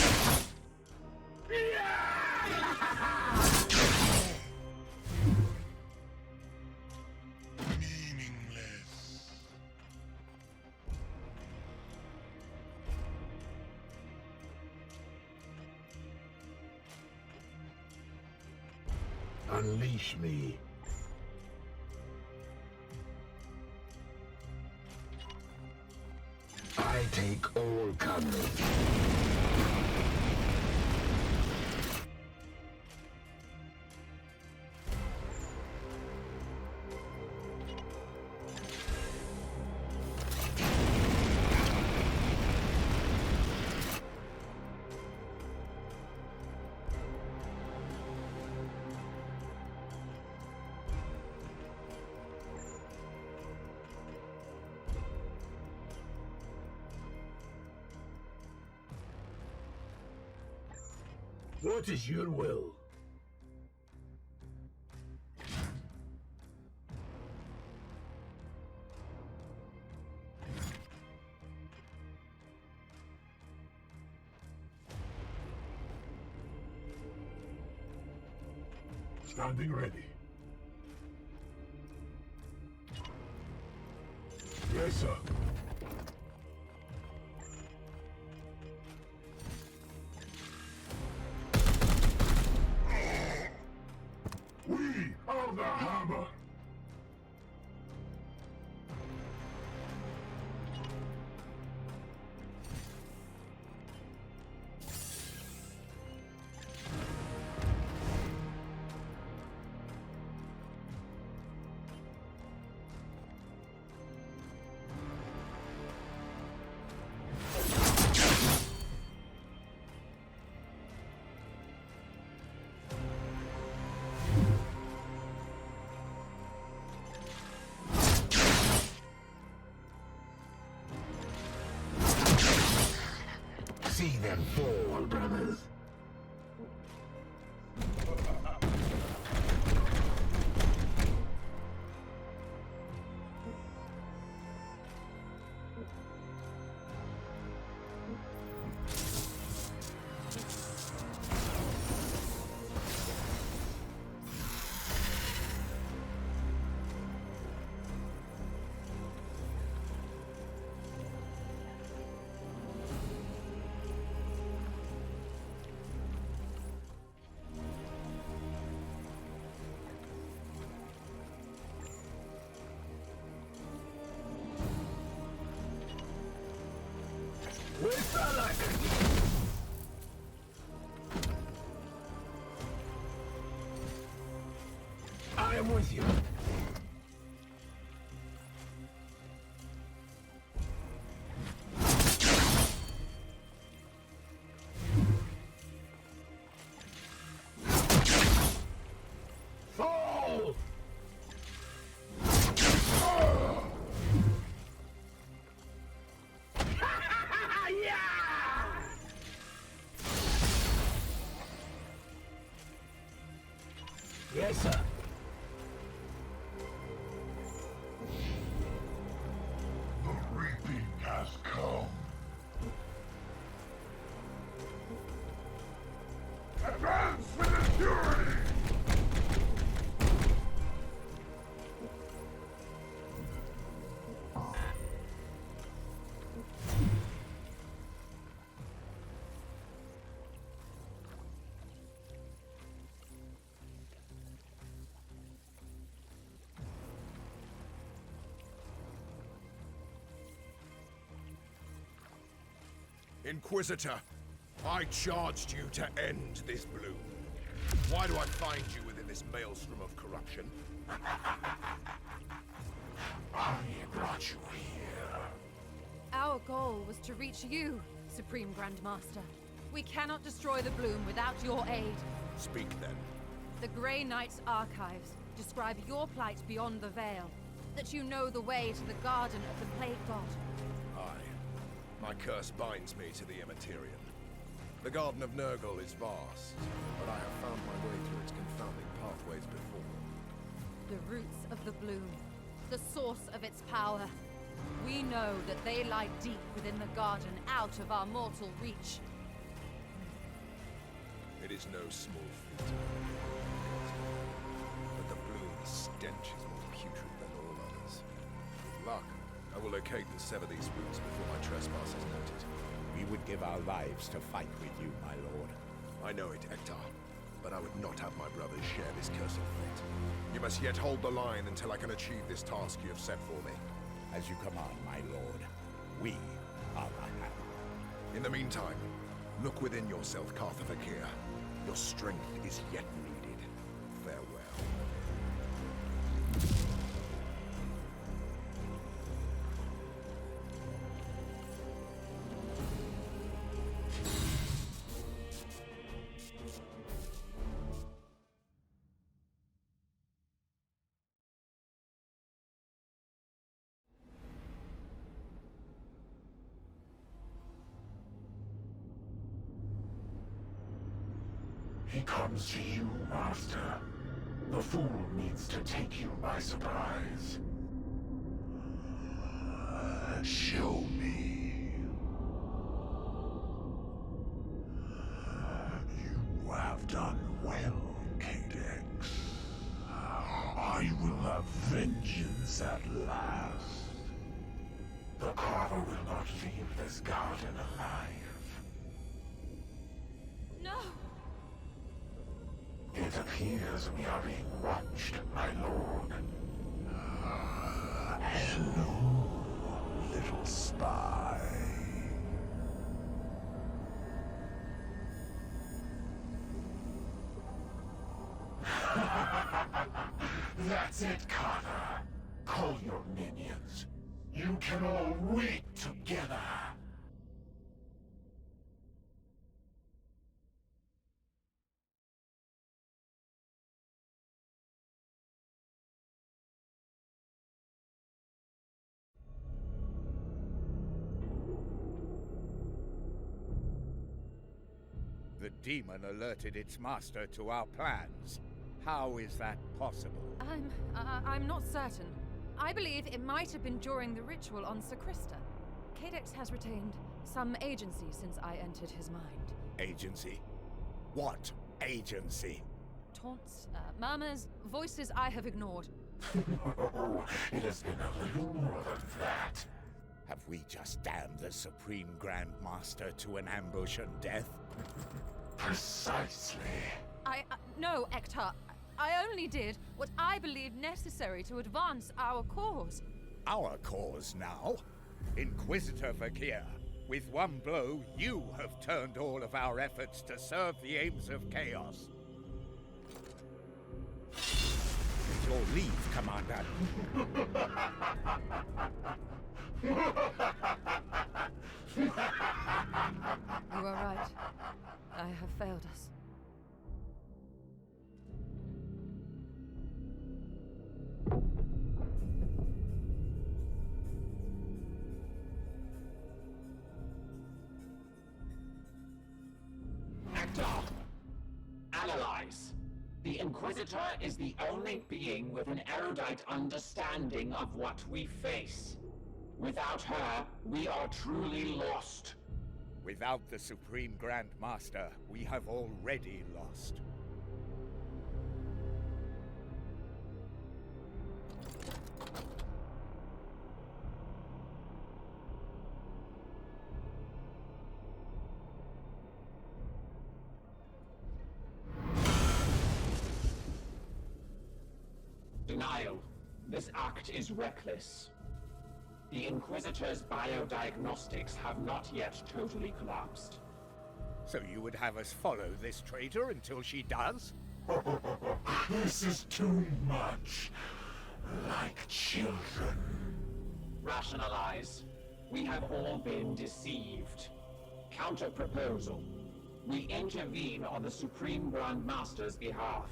Meaningless. Unleash me. take all comers. What is your will? Standing ready. Yes, sir. Of the hammer! See them fall, brothers. With luck. I am with you. Fall! Yes, sir. The reaping has come. Advance with fury! Inquisitor, I charged you to end this bloom. Why do I find you within this maelstrom of corruption? I brought you here. Our goal was to reach you, Supreme Grandmaster. We cannot destroy the bloom without your aid. Speak then. The Grey Knight's archives describe your plight beyond the Veil, that you know the way to the Garden of the Plague God. Aye. My curse binds me to the Immaterian. The Garden of Nurgle is vast, but I have found my way through its confounding pathways before. The roots of the bloom, the source of its power. We know that they lie deep within the garden, out of our mortal reach. It is no small feat. But the bloom's stench is more putrid than all others. With luck, I will locate and sever these roots before my trespass is noted. We would give our lives to fight with you, my lord. I know it, Hector, but I would not have my brothers share this cursed fate. You must yet hold the line until I can achieve this task you have set for me. As you command, my lord. We are the In the meantime, look within yourself, Fakir. Your strength is yet needed. Farewell. He comes to you, Master. The fool needs to take you by surprise. Show me. You have done well, Cadex. I will have vengeance at last. The Carver will not leave this garden alive. No! It appears we are being watched, my lord. Hello, little spy. That's it, Carver. Call your minions. You can all wait together. The demon alerted its master to our plans. How is that possible? I'm not certain. I believe it might have been during the ritual on Sacrista. Cadex has retained some agency since I entered his mind. Agency? What agency? Taunts, murmurs, voices I have ignored. Oh, it has been a little more than that. Have we just damned the Supreme Grand Master to an ambush and death? Precisely. No, Ektar. I only did what I believed necessary to advance our cause. Our cause now? Inquisitor Fakir, with one blow, you have turned all of our efforts to serve the aims of chaos. With your leave, Commander. You are right. I have failed us. Actor, analyze. The Inquisitor is the only being with an erudite understanding of what we face. Without her, we are truly lost. Without the Supreme Grand Master, we have already lost. Denial. This act is reckless. The Inquisitor's biodiagnostics have not yet totally collapsed. So you would have us follow this traitor until she does? This is too much. Like children. Rationalize. We have all been deceived. Counter-proposal. We intervene on the Supreme Grand Master's behalf.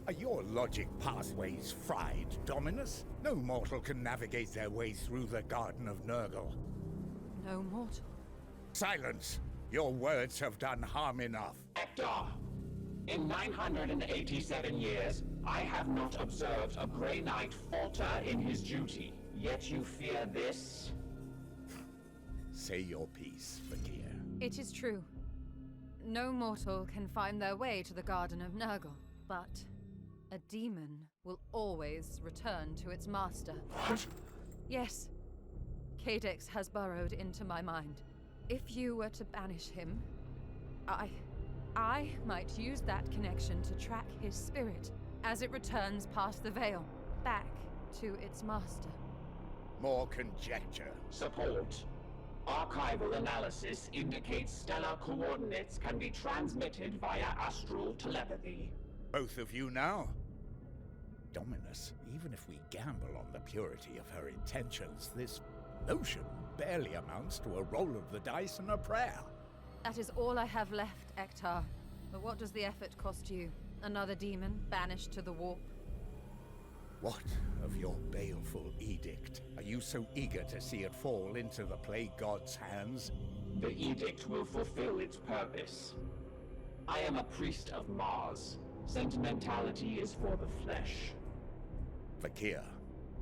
Are your logic pathways fried, Dominus? No mortal can navigate their way through the Garden of Nurgle. No mortal. Silence! Your words have done harm enough. Ektar, in 987 years, I have not observed a Grey Knight falter in his duty. Yet you fear this? Say your piece, Fakir. It is true. No mortal can find their way to the Garden of Nurgle, but a demon will always return to its master. What? Yes. Cadex has burrowed into my mind. If you were to banish him, I might use that connection to track his spirit as it returns past the veil, back to its master. More conjecture. Support. Archival analysis indicates stellar coordinates can be transmitted via astral telepathy. Both of you now? Dominus, even if we gamble on the purity of her intentions, this notion barely amounts to a roll of the dice and a prayer. That is all I have left, Ektar. But what does the effort cost you? Another demon banished to the warp? What of your baleful edict? Are you so eager to see it fall into the plague god's hands? The edict will fulfill its purpose. I am a priest of Mars. Sentimentality is for the flesh. Fakir,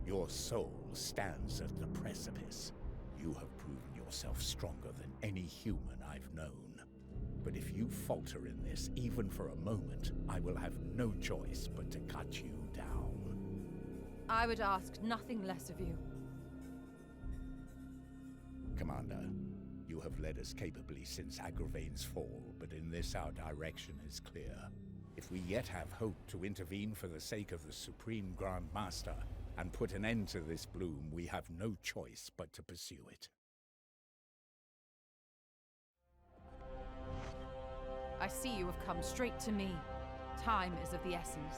your soul stands at the precipice. You have proven yourself stronger than any human I've known. But if you falter in this, even for a moment, I will have no choice but to cut you down. I would ask nothing less of you. Commander, you have led us capably since Agravain's fall, but in this our direction is clear. If we yet have hope to intervene for the sake of the Supreme Grand Master and put an end to this bloom, we have no choice but to pursue it. I see you have come straight to me. Time is of the essence.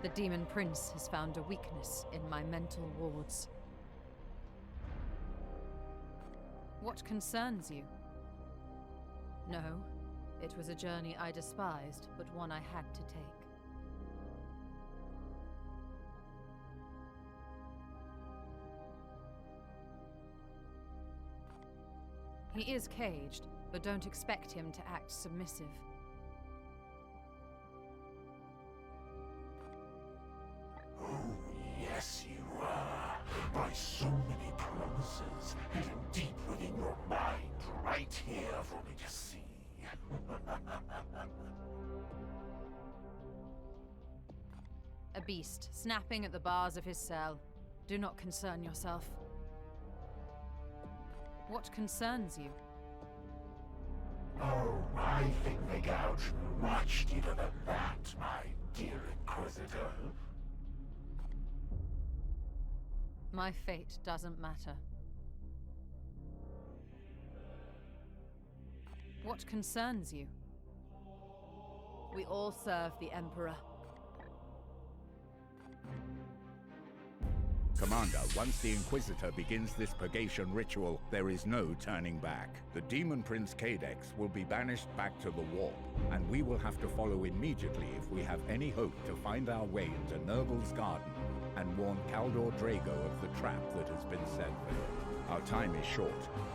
The Demon Prince has found a weakness in my mental wards. What concerns you? No, it was a journey I despised, but one I had to take. He is caged, but don't expect him to act submissive. Oh, yes you are. By so many promises, hidden deep within your mind, right here for me to see. A beast, snapping at the bars of his cell. Do not concern yourself. What concerns you? Oh, I think they gouge much deeper than that, my dear Inquisitor. My fate doesn't matter. What concerns you? We all serve the Emperor. Commander, once the Inquisitor begins this purgation ritual, there is no turning back. The Demon Prince Cadex will be banished back to the warp, and we will have to follow immediately if we have any hope to find our way into Nurgle's garden and warn Kaldor Drago of the trap that has been set for him. Our time is short,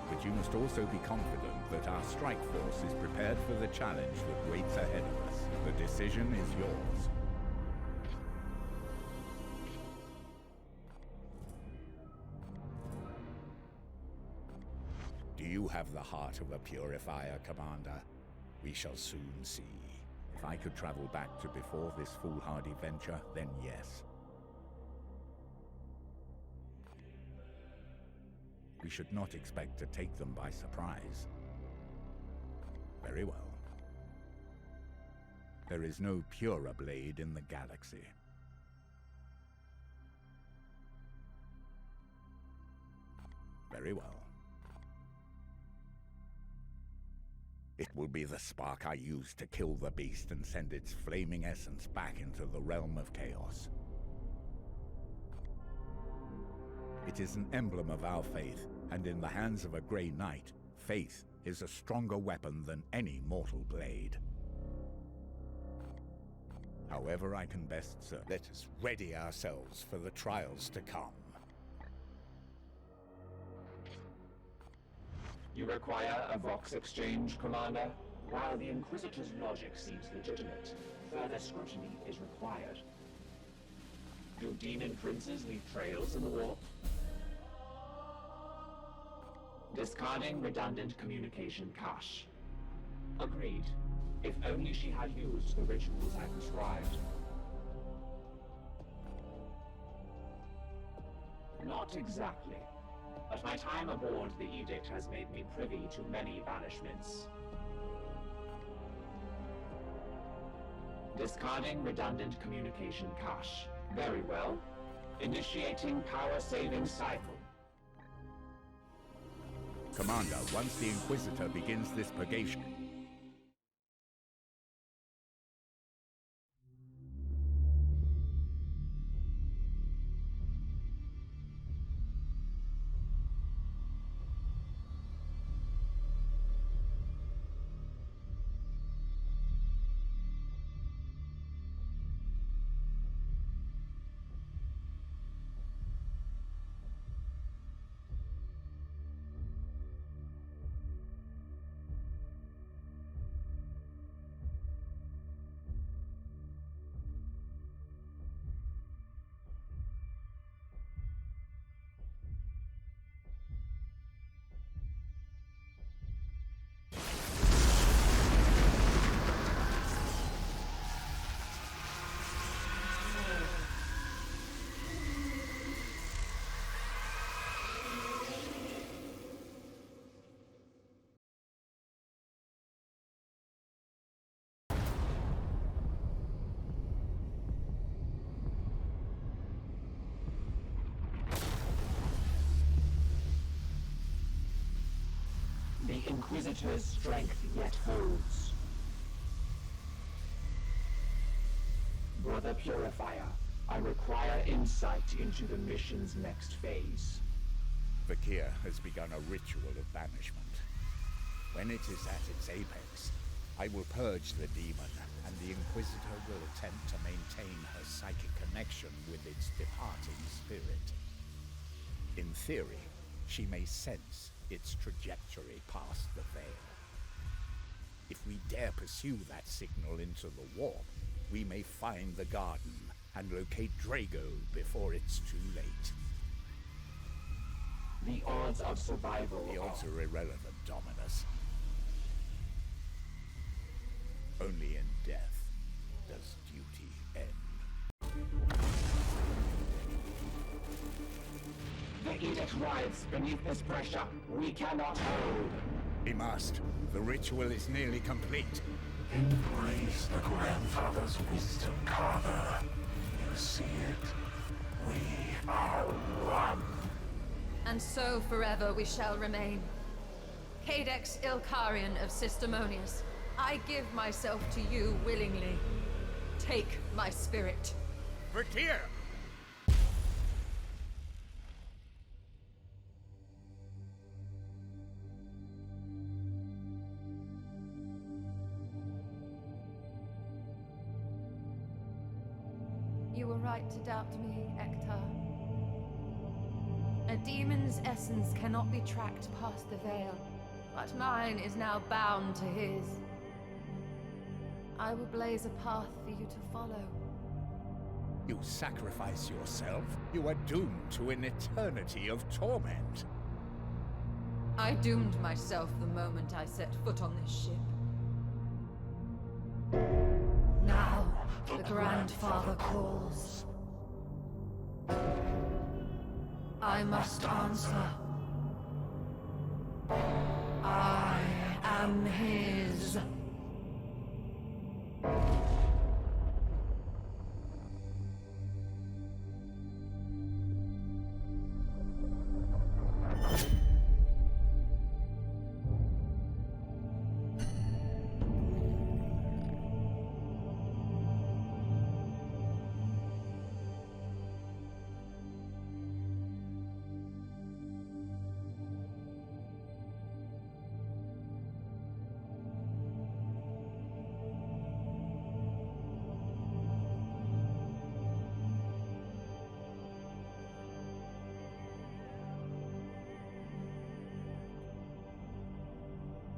but you must also be confident that our strike force is prepared for the challenge that waits ahead of us. The decision is yours. Do you have the heart of a purifier, Commander? We shall soon see. If I could travel back to before this foolhardy venture, then yes. We should not expect to take them by surprise. Very well. There is no purer blade in the galaxy. Very well. It will be the spark I use to kill the beast and send its flaming essence back into the realm of chaos. It is an emblem of our faith, and in the hands of a Grey Knight, faith is a stronger weapon than any mortal blade. However I can best serve, let us ready ourselves for the trials to come. You require a Vox exchange, Commander? While the Inquisitor's logic seems legitimate, further scrutiny is required. Do demon princes leave trails in the warp? Discarding redundant communication cache. Agreed. If only she had used the rituals I prescribed. Not exactly. But my time aboard the Edict has made me privy to many banishments. Discarding redundant communication cache. Very well. Initiating power-saving cycle. Commander, once the Inquisitor begins this purgation... The Inquisitor's strength yet holds. Brother Purifier, I require insight into the mission's next phase. Vakir has begun a ritual of banishment. When it is at its apex, I will purge the demon, and the Inquisitor will attempt to maintain her psychic connection with its departing spirit. In theory, she may sense its trajectory past the veil. If we dare pursue that signal into the warp, we may find the garden and locate Drago before it's too late. The odds of survival... The odds are irrelevant, Dominus. Only in death does duty end. The Edict writhes beneath this pressure. We cannot hold. We must. The ritual is nearly complete. Embrace the grandfather's wisdom, Carver. You see it? We are one. And so forever we shall remain. Cadex Ilkarian of Sistemonius, I give myself to you willingly. Take my spirit. Vakir! You were right to doubt me, Ektar. A demon's essence cannot be tracked past the veil, but mine is now bound to his. I will blaze a path for you to follow. You sacrifice yourself, you are doomed to an eternity of torment. I doomed myself the moment I set foot on this ship. Now, the Grandfather calls. I must answer. I am his.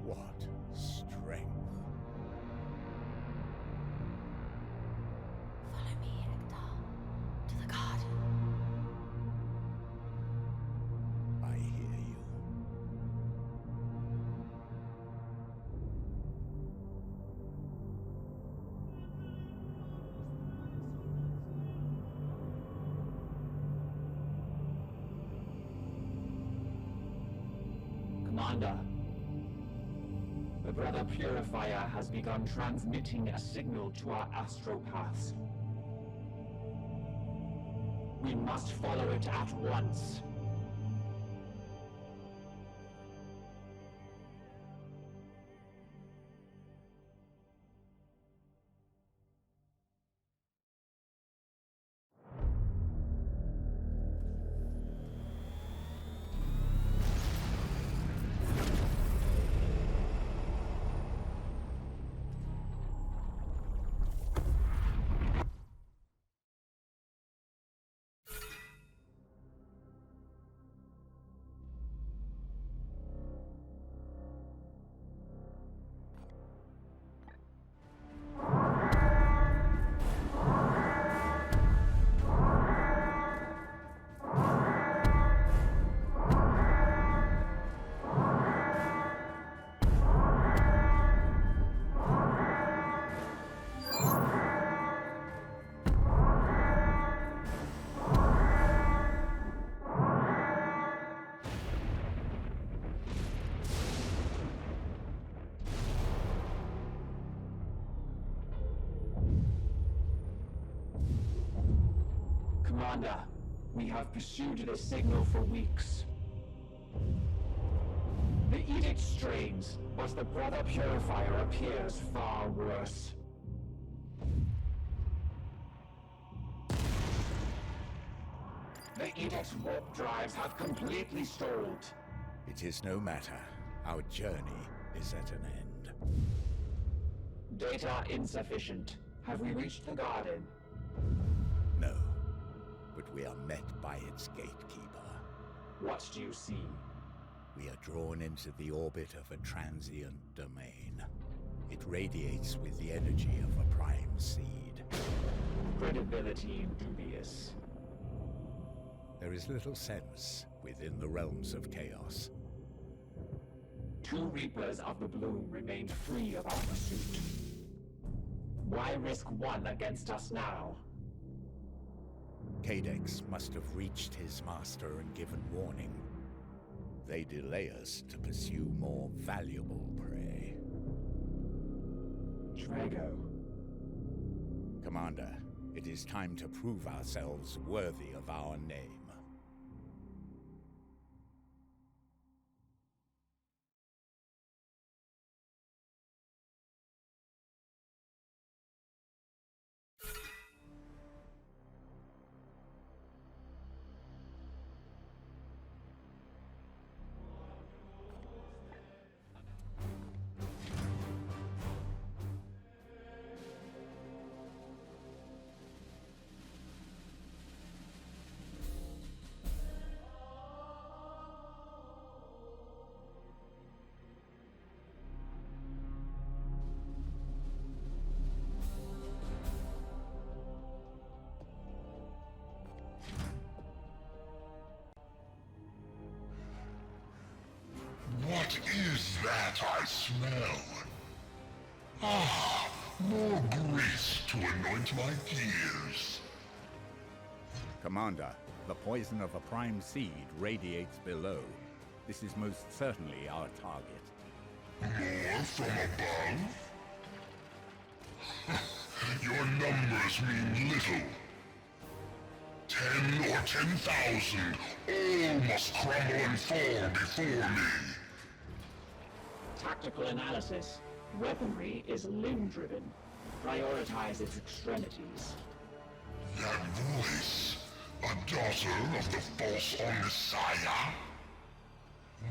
What strength. Follow me, Ektar, to the garden. I hear you. Commander, the Brother Purifier has begun transmitting a signal to our astropaths. We must follow it at once. Commander, we have pursued this signal for weeks. The edict strains, but the Brother Purifier appears far worse. The edict's warp drives have completely stalled. It is no matter. Our journey is at an end. Data insufficient. Have we reached the garden? No, but we are met by its gatekeeper. What do you see? We are drawn into the orbit of a transient domain. It radiates with the energy of a prime seed. Credibility dubious. There is little sense within the realms of chaos. 2 Reapers of the Bloom remain free of our pursuit. Why risk one against us now? Cadex must have reached his master and given warning. They delay us to pursue more valuable prey. Drago. Commander, it is time to prove ourselves worthy of our name. What is that I smell? Ah, more grease to anoint my gears. Commander, the poison of a prime seed radiates below. This is most certainly our target. More from above? Your numbers mean little. 10 or 10,000, all must crumble and fall before me. Tactical analysis. Weaponry is limb-driven. Prioritize its extremities. That voice, a daughter of the false Messiah?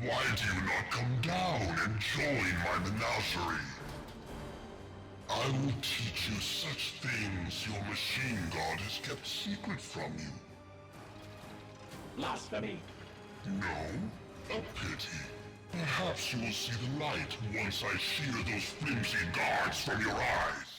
Why do you not come down and join my menagerie? I will teach you such things your machine god has kept secret from you. Blasphemy. No? A pity. Perhaps you will see the light once I shear those flimsy guards from your eyes.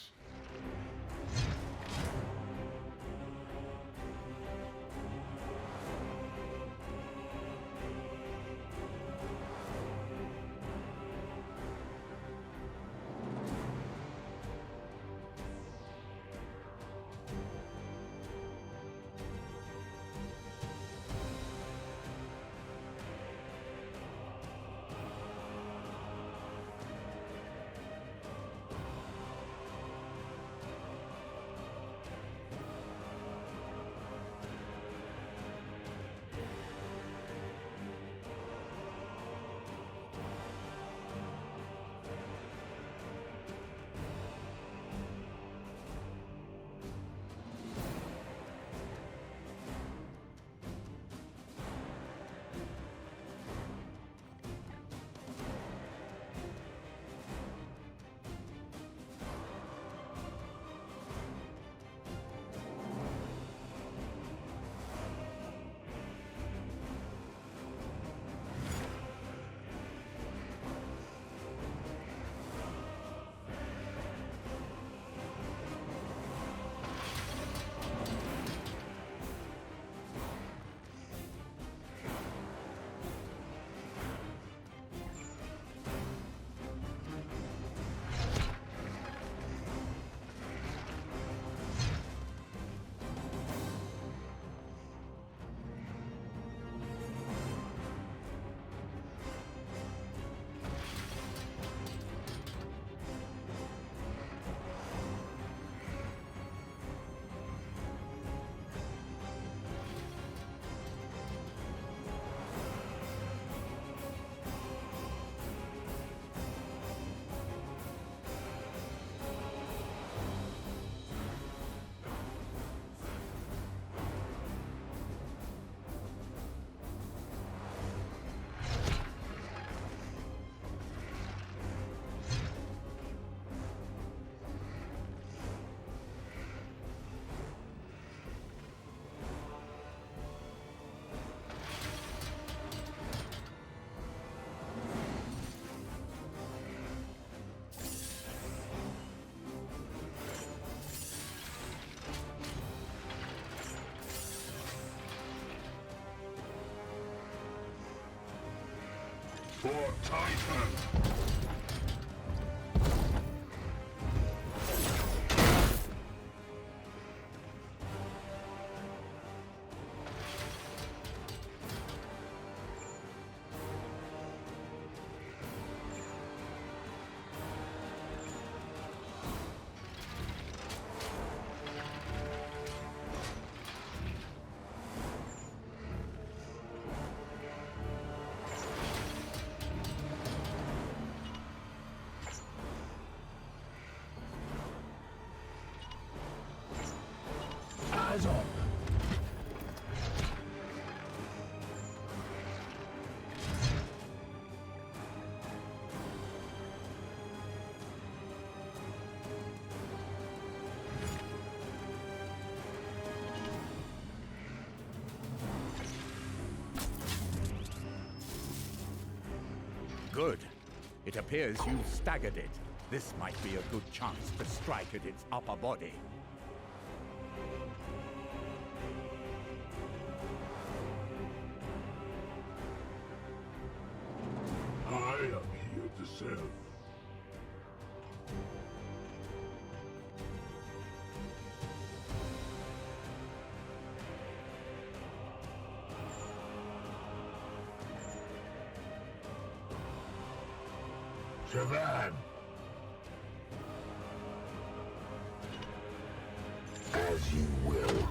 For Titan! Eyes on. Good. It appears you've staggered it. This might be a good chance to strike at its upper body. I am here to serve. Shavan. As you will.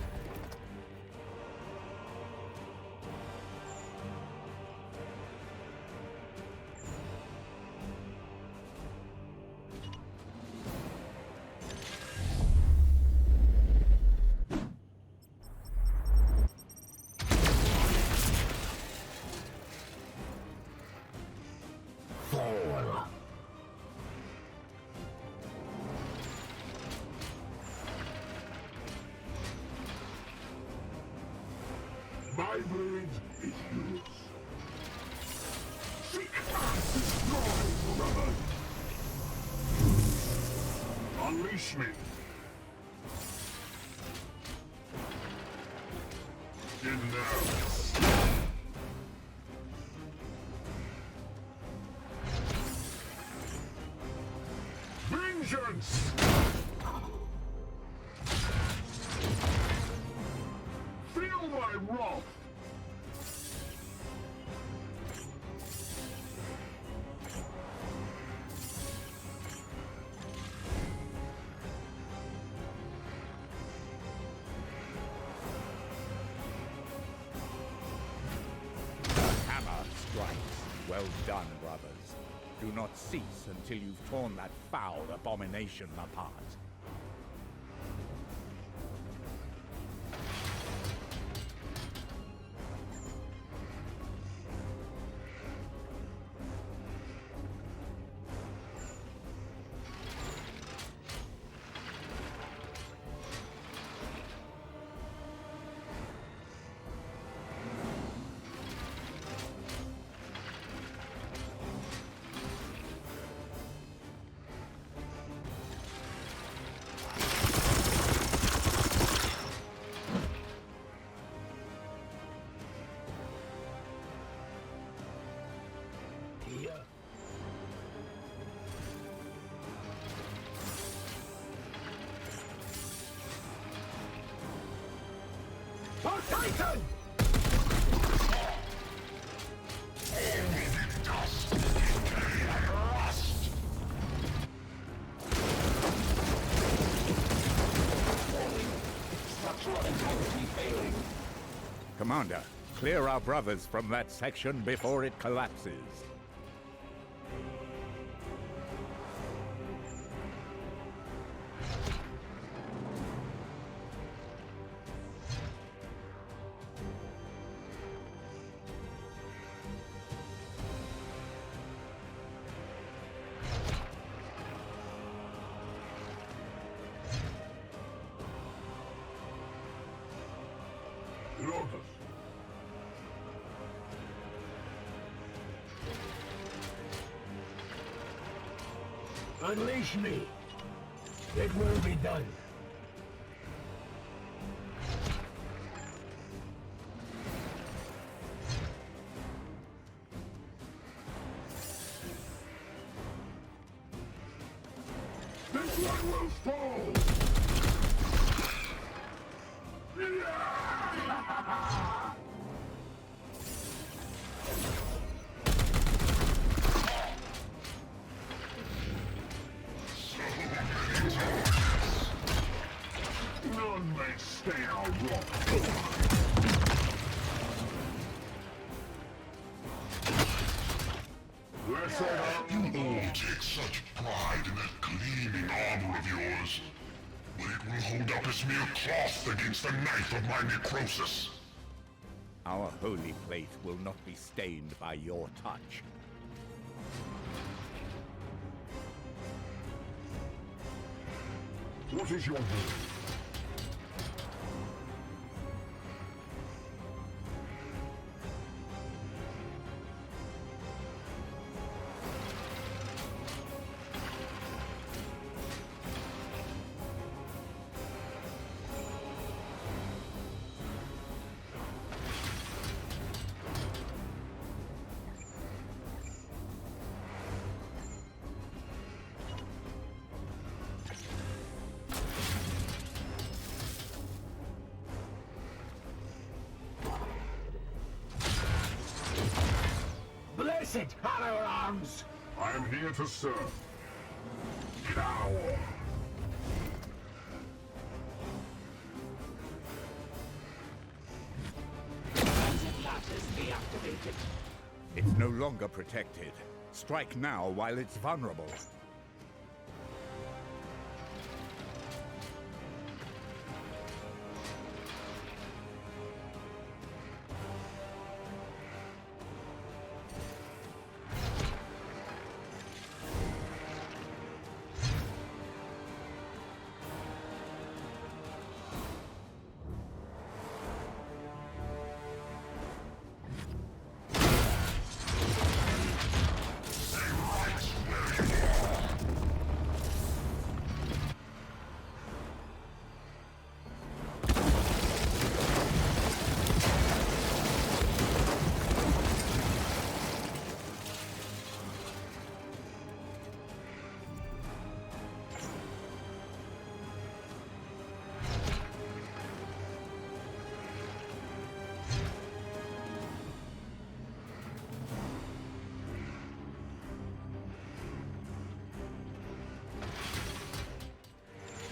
Fall. My blade is yours. Seek and destroy, brother! Unleash me! Denounce! Vengeance! Feel my wrath! Hammer strikes. Well done, brothers. Do not cease until you've torn that foul abomination apart. For Titan! Only the dust and rust! Structural integrity failing. Commander, clear our brothers from that section before it collapses. Lotus! Unleash me. It will be done. Everyone will fall! None may stay our wrong. Listen up. You all take such pride in that gleaming armor of yours, but it will hold up as mere cloth against the knife of my necrosis. Our holy plate will not be stained by your touch. What is your will? Blessed Hollow Arms! I am here to serve. Cower! Transit ladders deactivated. It's no longer protected. Strike now while it's vulnerable.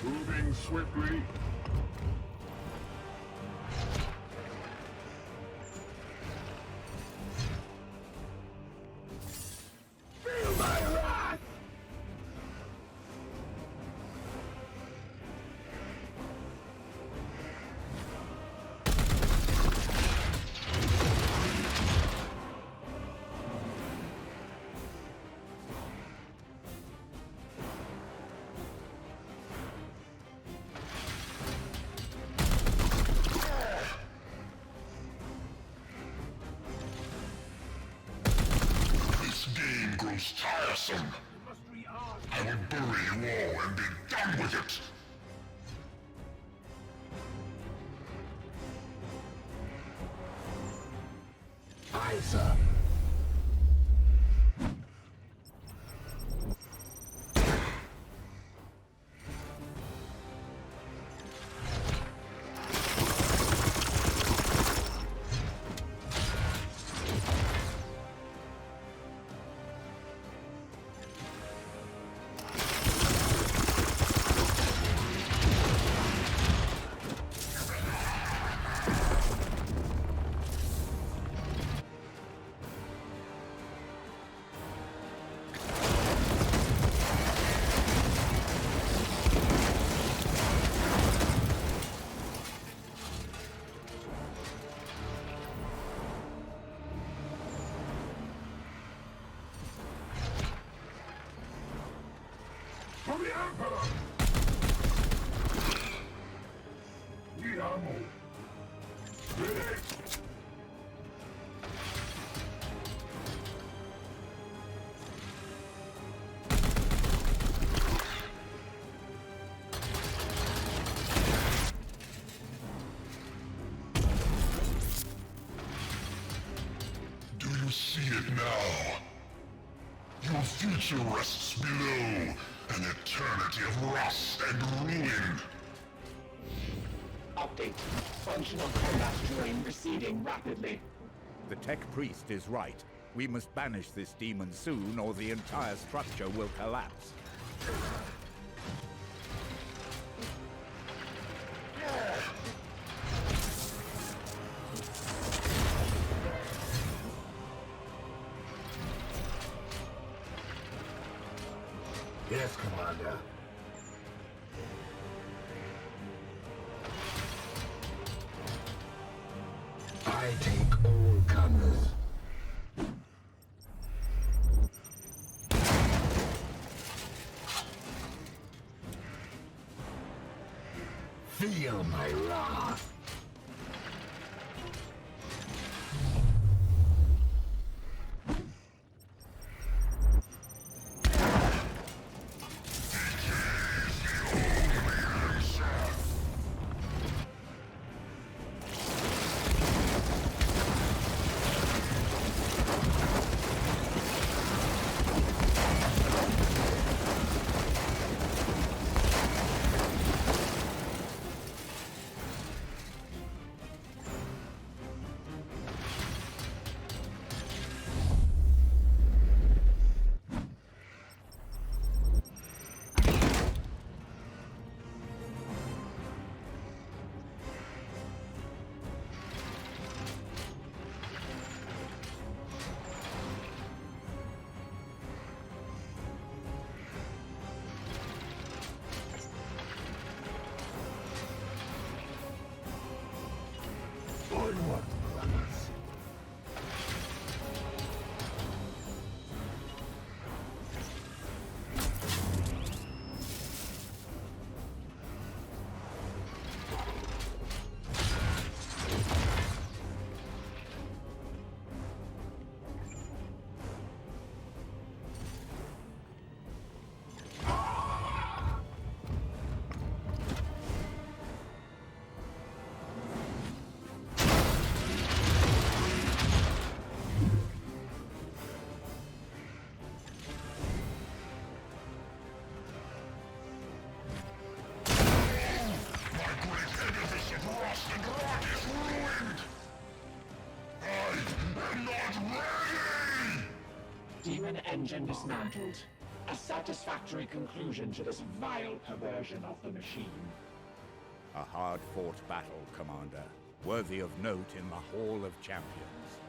Moving swiftly. Feel my wrath! This game grows tiresome. I will bury you all and be done with it. Aye, sir. For the Emperor! Need ammo. Ready? Do you see it now? Your future rests below, An eternity of rust and ruin. Update. Functional combat terrain receding rapidly. The tech priest is right. We must banish this demon soon, or the entire structure will collapse. Yes, Commander. I take all comers. Feel my wrath. Demon engine dismantled. A satisfactory conclusion to this vile perversion of the machine. A hard-fought battle, Commander. Worthy of note in the Hall of Champions.